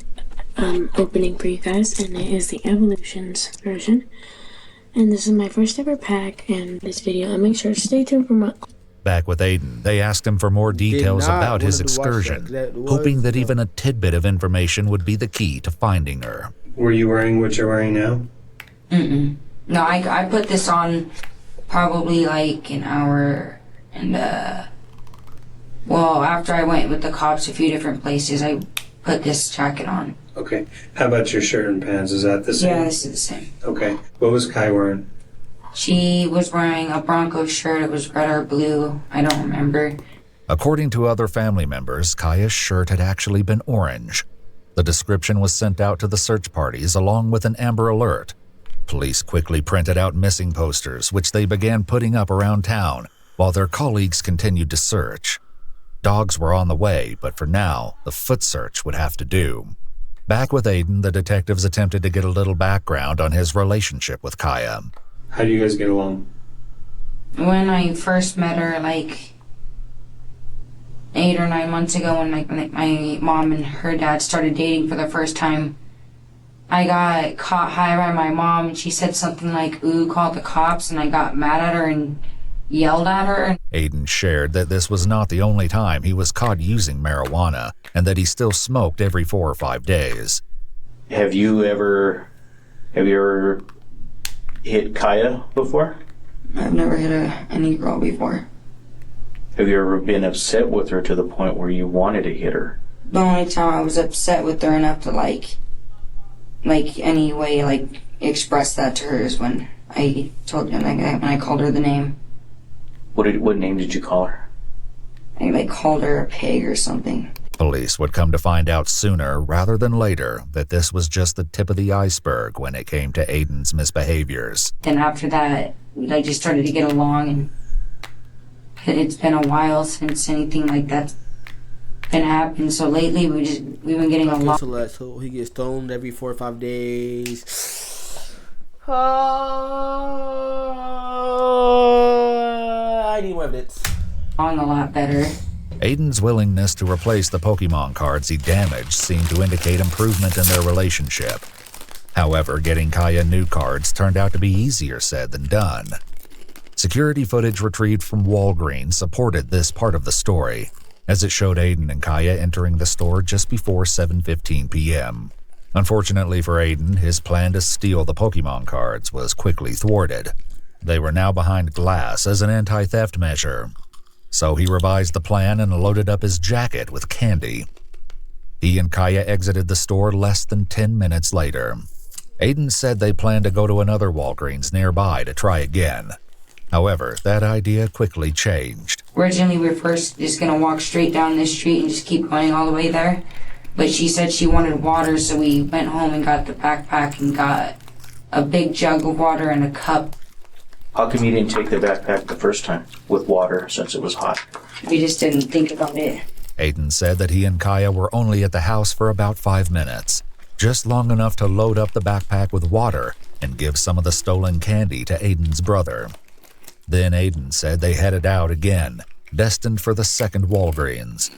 opening for you guys, and it is the Evolutions version. And this is my first ever pack in this video, and make sure to stay tuned for my... Back with Aiden, they asked him for more details about his excursion, hoping that even a tidbit of information would be the key to finding her. Were you wearing what you're wearing now? Mm-mm. No, I put this on probably like an hour and well, after I went with the cops a few different places, I put this jacket on. Okay. How about your shirt and pants? Is that the same? Yeah, this is the same. Okay. What was Kai wearing? She was wearing a Broncos shirt. It was red or blue. I don't remember. According to other family members, Kaya's shirt had actually been orange. The description was sent out to the search parties along with an Amber Alert. Police quickly printed out missing posters, which they began putting up around town, while their colleagues continued to search. Dogs were on the way, but for now, the foot search would have to do. Back with Aiden, the detectives attempted to get a little background on his relationship with Kaya. How do you guys get along? When I first met her, like 8 or 9 months ago, when my mom and her dad started dating for the first time, I got caught high by my mom, and she said something like, "Ooh, call the cops," and I got mad at her and yelled at her. Aiden shared that this was not the only time he was caught using marijuana, and that he still smoked every 4 or 5 days. Have you ever hit Kaya before? I've never hit any girl before. Have you ever been upset with her to the point where you wanted to hit her? The only time I was upset with her enough to like any way, like, express that to her is when I told her, like, when I called her the name. What name did you call her? I, like, called her a pig or something. Police would come to find out sooner rather than later that this was just the tip of the iceberg when it came to Aiden's misbehaviors. Then after that, I just started to get along, and it's been a while since anything like that's been happening. So lately, we've been getting along. So he gets stoned every 4 or 5 days. I need more evidence. On a lot better. Aiden's willingness to replace the Pokemon cards he damaged seemed to indicate improvement in their relationship. However, getting Kaya new cards turned out to be easier said than done. Security footage retrieved from Walgreens supported this part of the story, as it showed Aiden and Kaya entering the store just before 7:15 p.m. Unfortunately for Aiden, his plan to steal the Pokemon cards was quickly thwarted. They were now behind glass as an anti-theft measure. So he revised the plan and loaded up his jacket with candy. He and Kaya exited the store less than 10 minutes later. Aiden said they planned to go to another Walgreens nearby to try again. However, that idea quickly changed. Originally, we were first just going to walk straight down this street and just keep going all the way there. But she said she wanted water, so we went home and got the backpack and got a big jug of water and a cup. How come you didn't take the backpack the first time with water since it was hot? We just didn't think about it. Aiden said that he and Kaya were only at the house for about 5 minutes, just long enough to load up the backpack with water and give some of the stolen candy to Aiden's brother. Then Aiden said they headed out again, destined for the second Walgreens.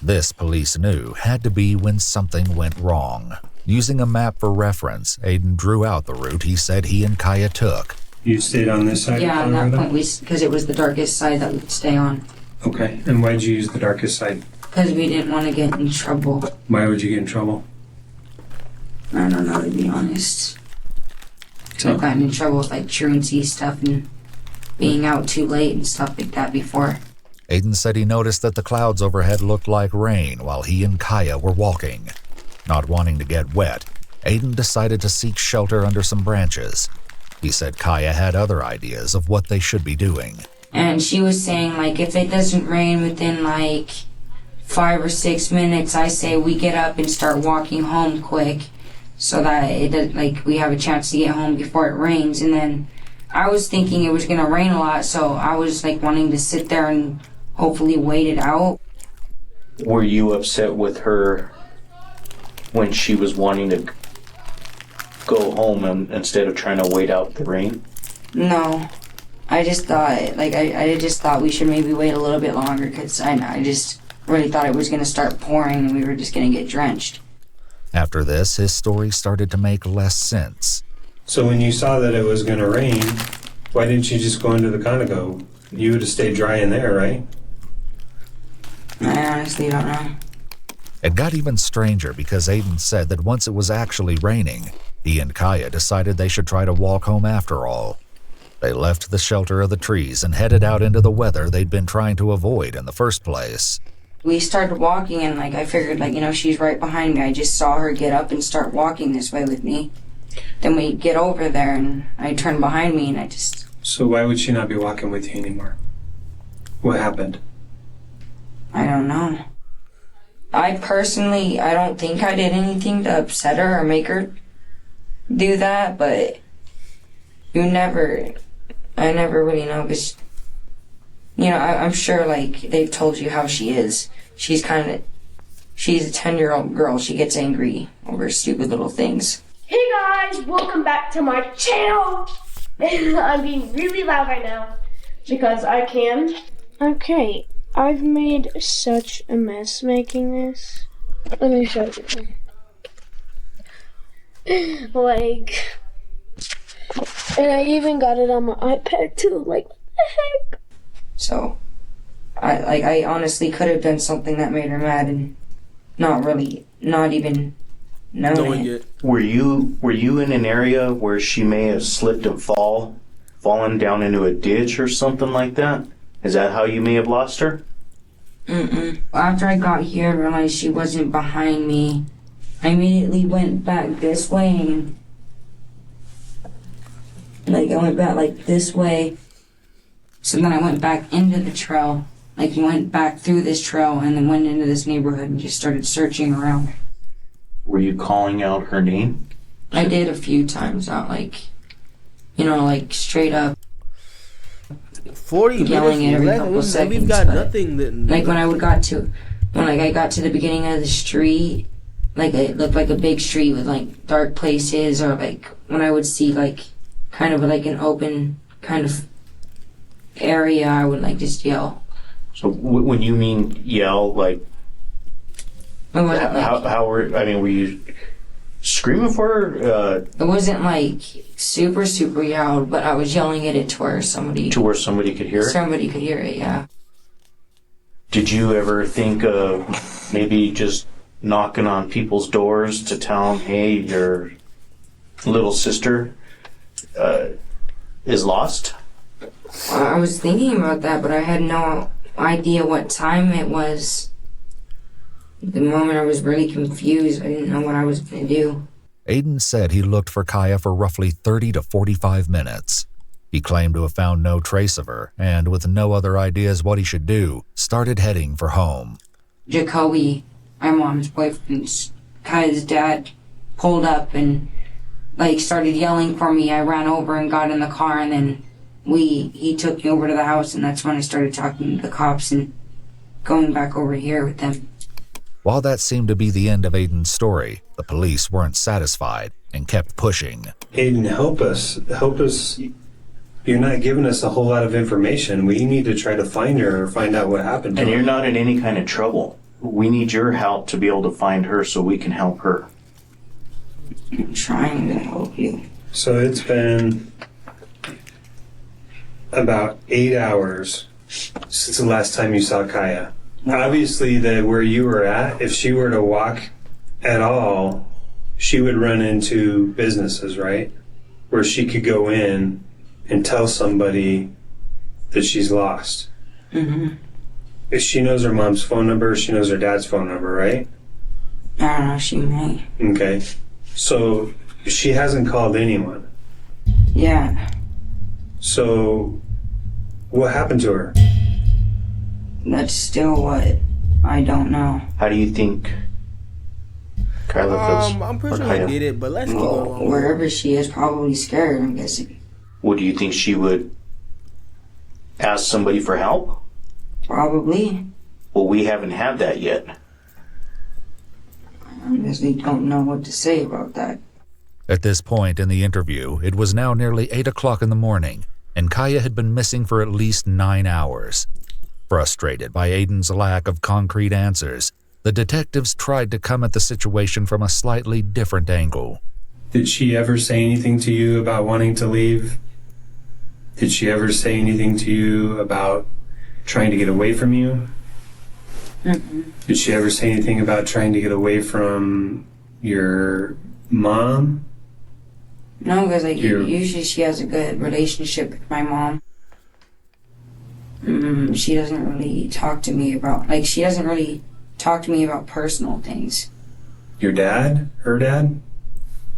This, police knew, had to be when something went wrong. Using a map for reference, Aiden drew out the route he said he and Kaya took. You stayed on this side? Yeah, on that point, because it was the darkest side that we'd stay on. Okay, and why'd you use the darkest side? Because we didn't want to get in trouble. Why would you get in trouble? I don't know, to be honest. I've gotten in trouble with, like, truancy stuff and being out too late and stuff like that before. Aiden said he noticed that the clouds overhead looked like rain while he and Kaya were walking. Not wanting to get wet, Aiden decided to seek shelter under some branches. He said Kaya had other ideas of what they should be doing. And she was saying, like, if it doesn't rain within, like, 5 or 6 minutes, I say we get up and start walking home quick so that we have a chance to get home before it rains. And then I was thinking it was going to rain a lot, so I was, like, wanting to sit there and hopefully wait it out. Were you upset with her when she was wanting to go home instead of trying to wait out the rain? No. I just thought, like, I just thought we should maybe wait a little bit longer because I just really thought it was going to start pouring and we were just going to get drenched. After this, his story started to make less sense. So when you saw that it was going to rain, why didn't you just go into the Conoco? You would have stayed dry in there, right? I honestly don't know. It got even stranger because Aiden said that once it was actually raining, he and Kaya decided they should try to walk home after all. They left the shelter of the trees and headed out into the weather they'd been trying to avoid in the first place. We started walking and, like, I figured, like, you know, she's right behind me. I just saw her get up and start walking this way with me. Then we get over there and I turned behind me and I just... So why would she not be walking with you anymore? What happened? I don't know. I personally, I don't think I did anything to upset her or make her do that, but I never really know because, you know, I'm sure, like, they've told you how she is. She's a 10-year-old girl. She gets angry over stupid little things. Hey guys, welcome back to my channel. I'm being really loud right now because I can. Okay, I've made such a mess making this. Let me show you. Like, and I even got it on my iPad too. Like, what the heck? So, I honestly could have done something that made her mad and not even knowing it. Were you in an area where she may have slipped and fallen down into a ditch or something like that? Is that how you may have lost her? Mm-mm. After I got here and realized she wasn't behind me, I immediately went back this way and, like, I went back like this way. So then I went back into the trail, like went back through this trail and then went into this neighborhood and just started searching around. Were you calling out her name? I did a few times, not like, you know, like straight up 40 yelling at every minutes couple left. seconds. We've got but, nothing. Like when I got to the beginning of the street, like it looked like a big street with like dark places, or like when I would see like kind of like an open kind of area, I would like just yell. So when you mean yell, like, how were you screaming for her? It wasn't like super loud, but I was yelling at it to where somebody could hear it? Somebody could hear it, yeah. Did you ever think of maybe just knocking on people's doors to tell them, hey, your little sister is lost? I was thinking about that, but I had no idea what time it was. At the moment I was really confused. I didn't know what I was going to do. Aiden said he looked for Kaya for roughly 30 to 45 minutes. He claimed to have found no trace of her, and with no other ideas what he should do, started heading for home. Jacoby, my mom's boyfriend, Kaya's dad, pulled up and like started yelling for me. I ran over and got in the car, and then he took me over to the house, and that's when I started talking to the cops and going back over here with them. While that seemed to be the end of Aiden's story, the police weren't satisfied and kept pushing. Aiden, help us. Help us. You're not giving us a whole lot of information. We need to try to find her or find out what happened to her. And you're not in any kind of trouble. We need your help to be able to find her so we can help her. I'm trying to help you. So it's been about 8 hours since the last time you saw Kaya. Obviously, where you were at, if she were to walk at all, she would run into businesses, right? Where she could go in and tell somebody that she's lost. Mm-hmm. If she knows her mom's phone number, she knows her dad's phone number, right? I don't know, she may. Okay. So she hasn't called anyone. Yeah. So what happened to her? That's still what I don't know. How do you think Kyla feels? I'm pretty sure I did it, but let's keep going. Wherever she is, probably scared, I'm guessing. Well, do you think she would ask somebody for help? Probably. Well, we haven't had that yet. I honestly don't know what to say about that. At this point in the interview, it was now nearly 8 o'clock in the morning, and Kaya had been missing for at least 9 hours. Frustrated by Aiden's lack of concrete answers, the detectives tried to come at the situation from a slightly different angle. Did she ever say anything to you about wanting to leave? Did she ever say anything to you about trying to get away from you? Mm-mm. Did she ever say anything about trying to get away from your mom? No, because like usually she has a good relationship with my mom. She doesn't really talk to me about personal things. Your dad? Her dad?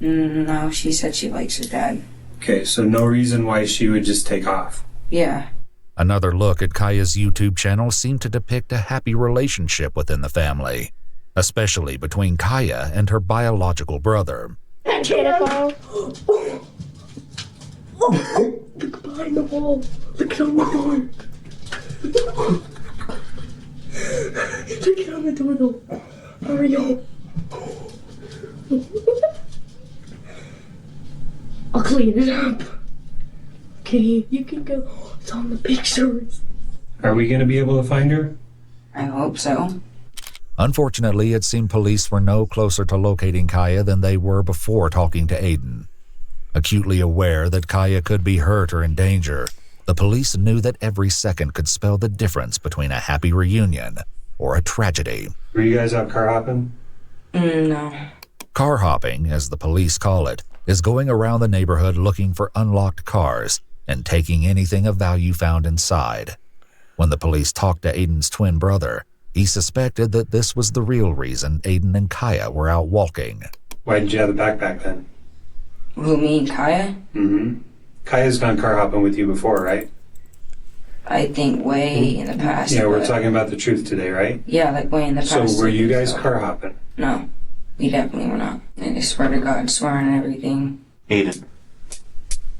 No, she said she likes her dad. Okay, so no reason why she would just take off. Yeah. Another look at Kaya's YouTube channel seemed to depict a happy relationship within the family, especially between Kaya and her biological brother. Look behind the wall. Look on the door. Look on the door though. Hurry up. I'll clean it up. Okay, you can go. It's on the pictures. Are we going to be able to find her? I hope so. Unfortunately, it seemed police were no closer to locating Kaya than they were before talking to Aiden. Acutely aware that Kaya could be hurt or in danger, the police knew that every second could spell the difference between a happy reunion or a tragedy. Were you guys out car hopping? No. Car hopping, as the police call it, is going around the neighborhood looking for unlocked cars and taking anything of value found inside. When the police talked to Aiden's twin brother, he suspected that this was the real reason Aiden and Kaya were out walking. Why did you have the backpack then? Who, me and Kaya? Mm-hmm. Kaya's gone car hopping with you before, right? I think way in the past. Yeah, we're talking about the truth today, right? Yeah, like way in the past. So were you guys car hopping? No, we definitely were not. And I swear to God, swearing and everything. Aiden.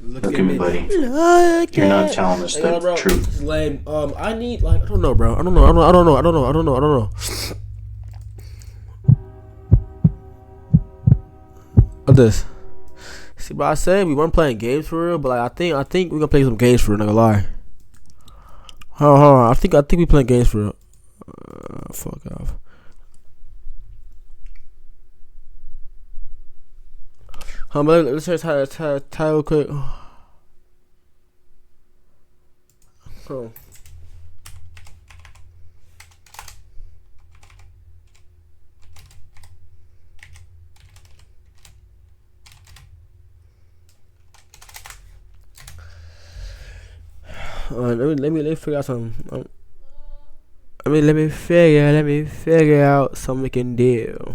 Look at me, buddy. You're not telling us the truth. It's lame. I need I don't know, bro. I don't know. What this? See, but I said we weren't playing games for real, but I think we're gonna play some games for real. Not gonna lie. Hold on. I think we playing games for real. Fuck off. Let's just real quick. Oh. Let me figure out something. Let me figure out something we can do.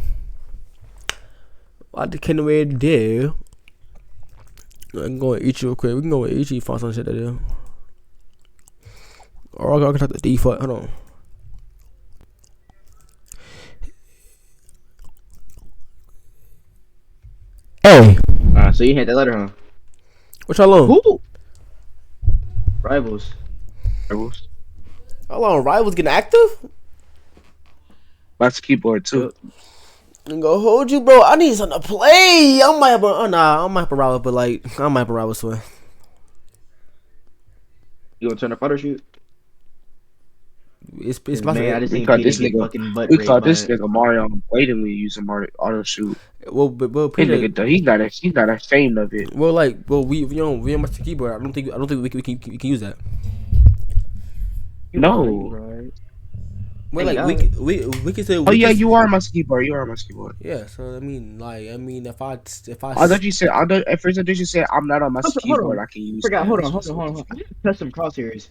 What can we do? I can go and eat you real quick. We can go and eat you, find some shit to do. Or I can talk the default. Hold on. Hey. So you had that letter, huh? What y'all on? Who? Rivals. Hold on, Rivals getting active? That's keyboard too. I'm gonna hold you, bro. I need something to play. I might have a Rivals, but I might have a Rivals swing. You gonna turn a photo shoot? It's man, I just we caught this nigga Mario blatantly using Mario auto shoot. Well, his nigga though, he's not ashamed of it. Well, we don't much the keyboard. I don't think we can use that. No. Right. Well, we can say. Oh yeah, you are my keyboard. Yeah. So I mean, if I. I thought you said. At first I thought you said I'm not on my keyboard. I can use. Hold on. I need to test some crosshairs.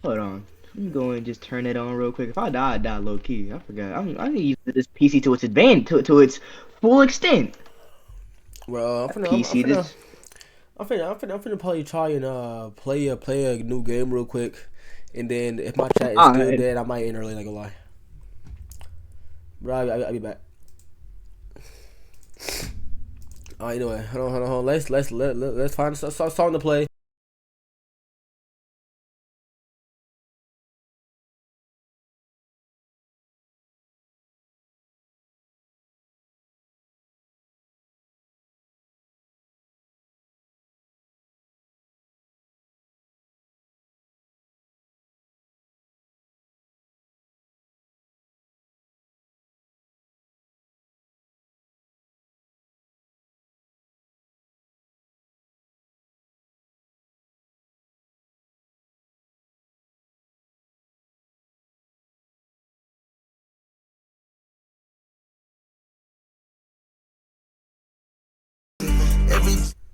Hold on. Let me go and just turn it on real quick. If I die, I die low key. I forgot. I need to use this PC to its advantage, to its full extent. Well, I'm finna probably try and play a new game real quick, and then if my chat is good, then I might end early. Not gonna lie. But I'll be back. Anyway, hold on. Let's find a song to play.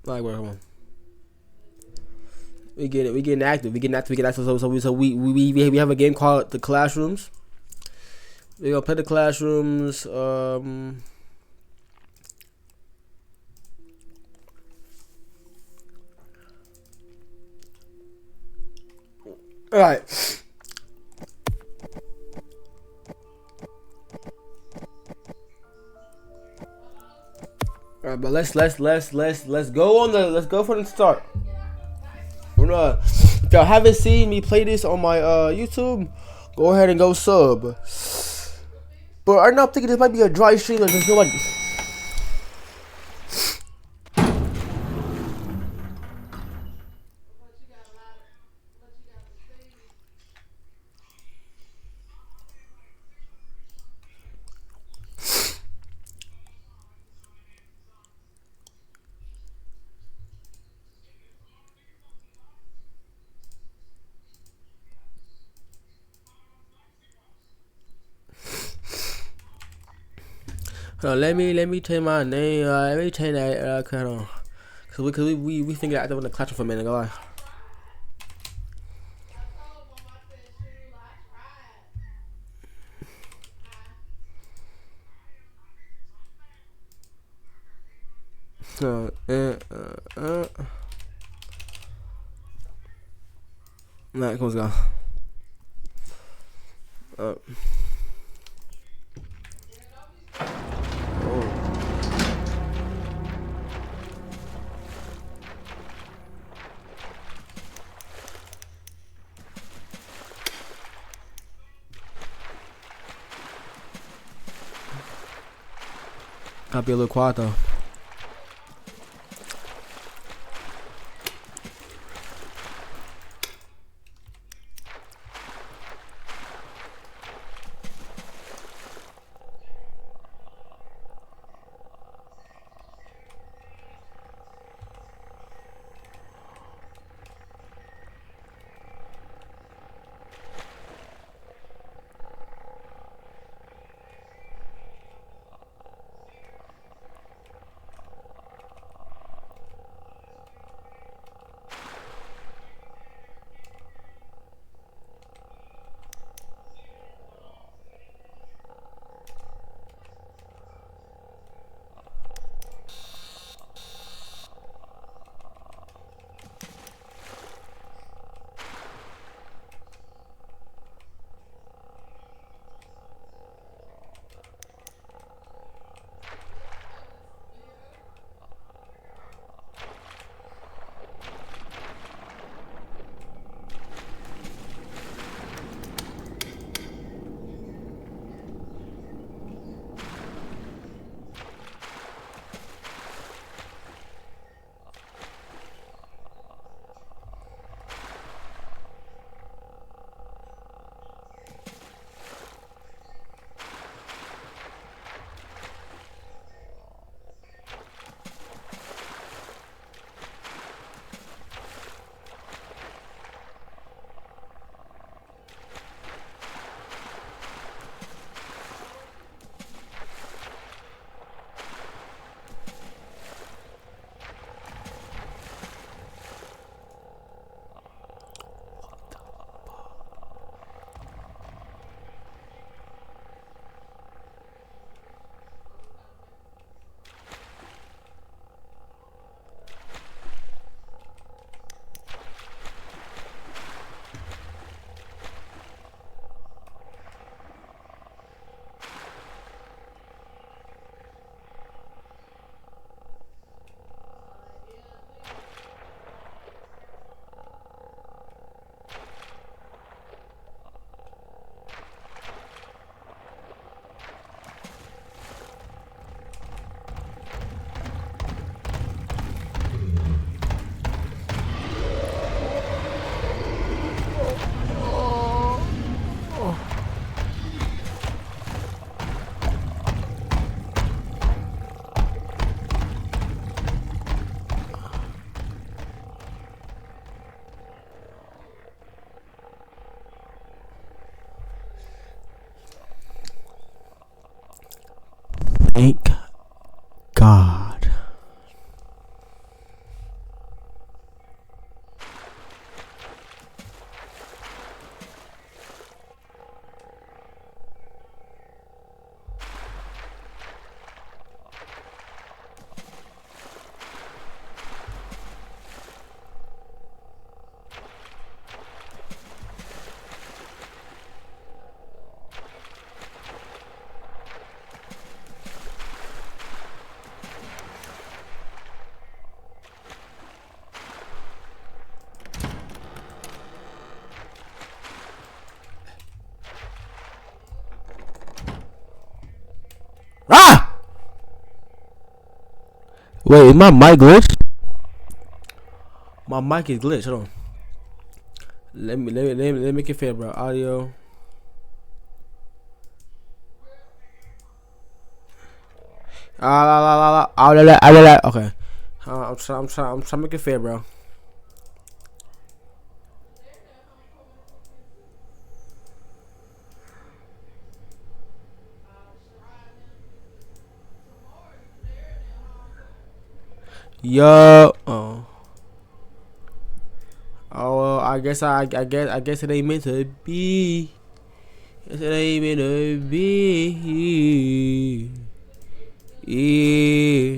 Like, bro, come on. We getting active. So we have a game called the Classrooms. We gonna play the Classrooms. All right. All right, but let's go on the let's go from the start. If y'all haven't seen me play this on my YouTube, go ahead and go sub. But I'm not thinking this might be a dry stream. Like there's nobody. Let me change my name. Let me change that. Kind of, cause we think active in the classroom for a minute. Go on. Nah, come on, go. Gotta be a little quiet though. Thank God. Ah! Wait, is my mic glitch? My mic is glitched. Hold on. Let me make it fair, bro. Audio. Okay. I'm trying to make it fair, bro. Yo. Oh. Oh, well, I guess it ain't meant to be. Guess it ain't meant to be. Yeah.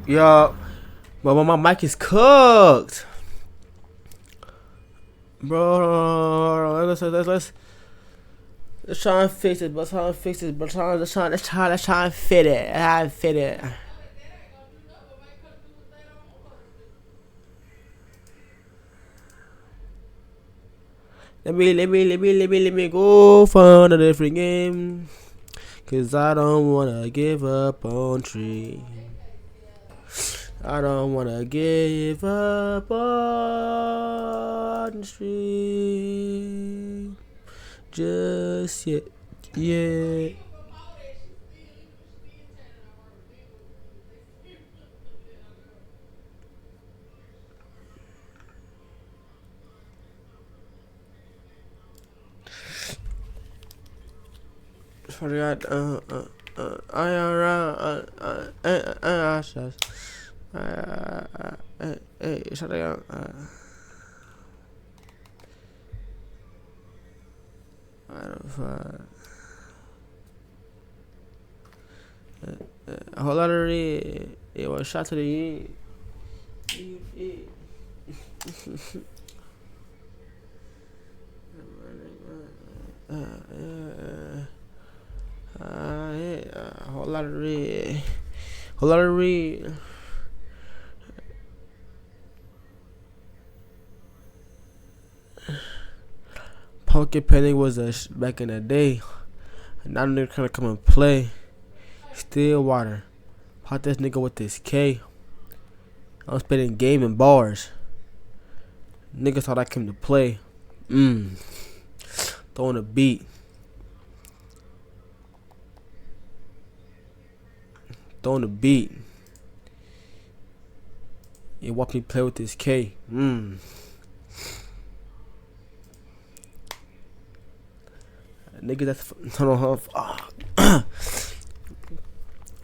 Yo, but my mic is cooked, bro. Let's try and fix it. Let's try and fit it. Let me go find a different game, 'cause I don't wanna give up on Tree. I don't wanna give up on the street just yet. Yeah. Forgot. Shut down. A whole lot of red. It was shot to the head. A whole lot of red. Whole lot of red. Pumpkin painting was back in the day. Now they're gonna come and play. Still water. Pop this nigga with this K. I'm spitting game and bars. Niggas thought I came to play. Throwing a beat. Throwing a beat. You watch me play with this K. Niggas that's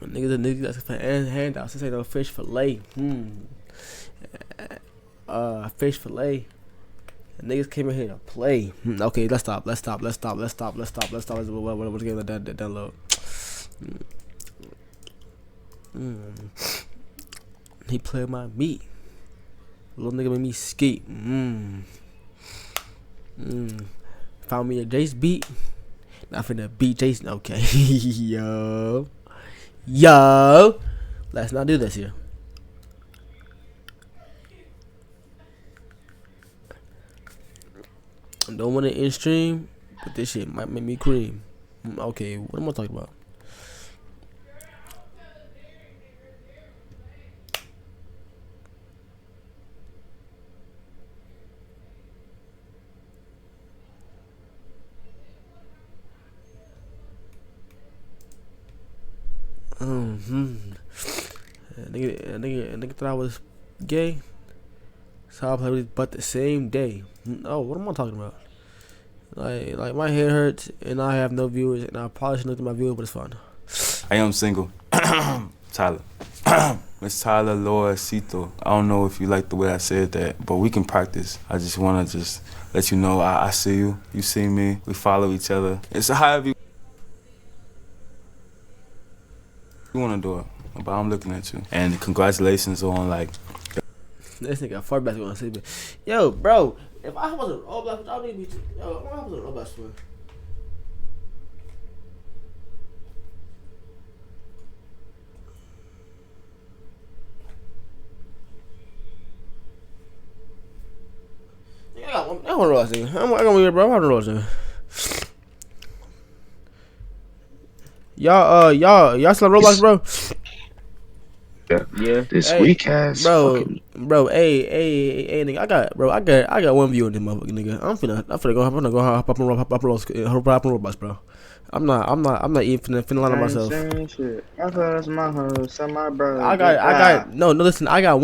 niggas that's for handouts. This ain't no fish fillet. Fish fillet. Niggas came in here to play. Okay, let's stop. Let's get that download. He played my meat. Little nigga made me skate. Found me a Jace beat. Not finna beat Jason. Okay. Yo. Let's not do this here. I don't want to in stream, but this shit might make me cream. Okay, what am I talking about? nigga thought I was gay. So I played with his butt the same day. Oh, what am I talking about? Like my head hurts and I have no viewers and I probably should look at my viewers, but it's fine. I am single. Tyler. Miss Tyler Lorecito. I don't know if you like the way I said that, but we can practice. I just want to just let you know I see you. You see me. We follow each other. It's however you want to do it, but I'm looking at you. And congratulations on like. This nigga far back gonna say, but yo, bro, if I was a Roblox, I would be. Yo, I was a Roblox for. I want to Roblox, nigga. I'm gonna be bro. I want to Roblox, nigga. Y'all still on Roblox, bro? Yeah. This Hey, week has bro, hey, nigga, I got one view on this motherfucker, nigga. I'm finna go hop up on Roblox, bro. I'm not even finna line on myself. Shit. I thought that's my host, my brother. I got no. Listen, I got one.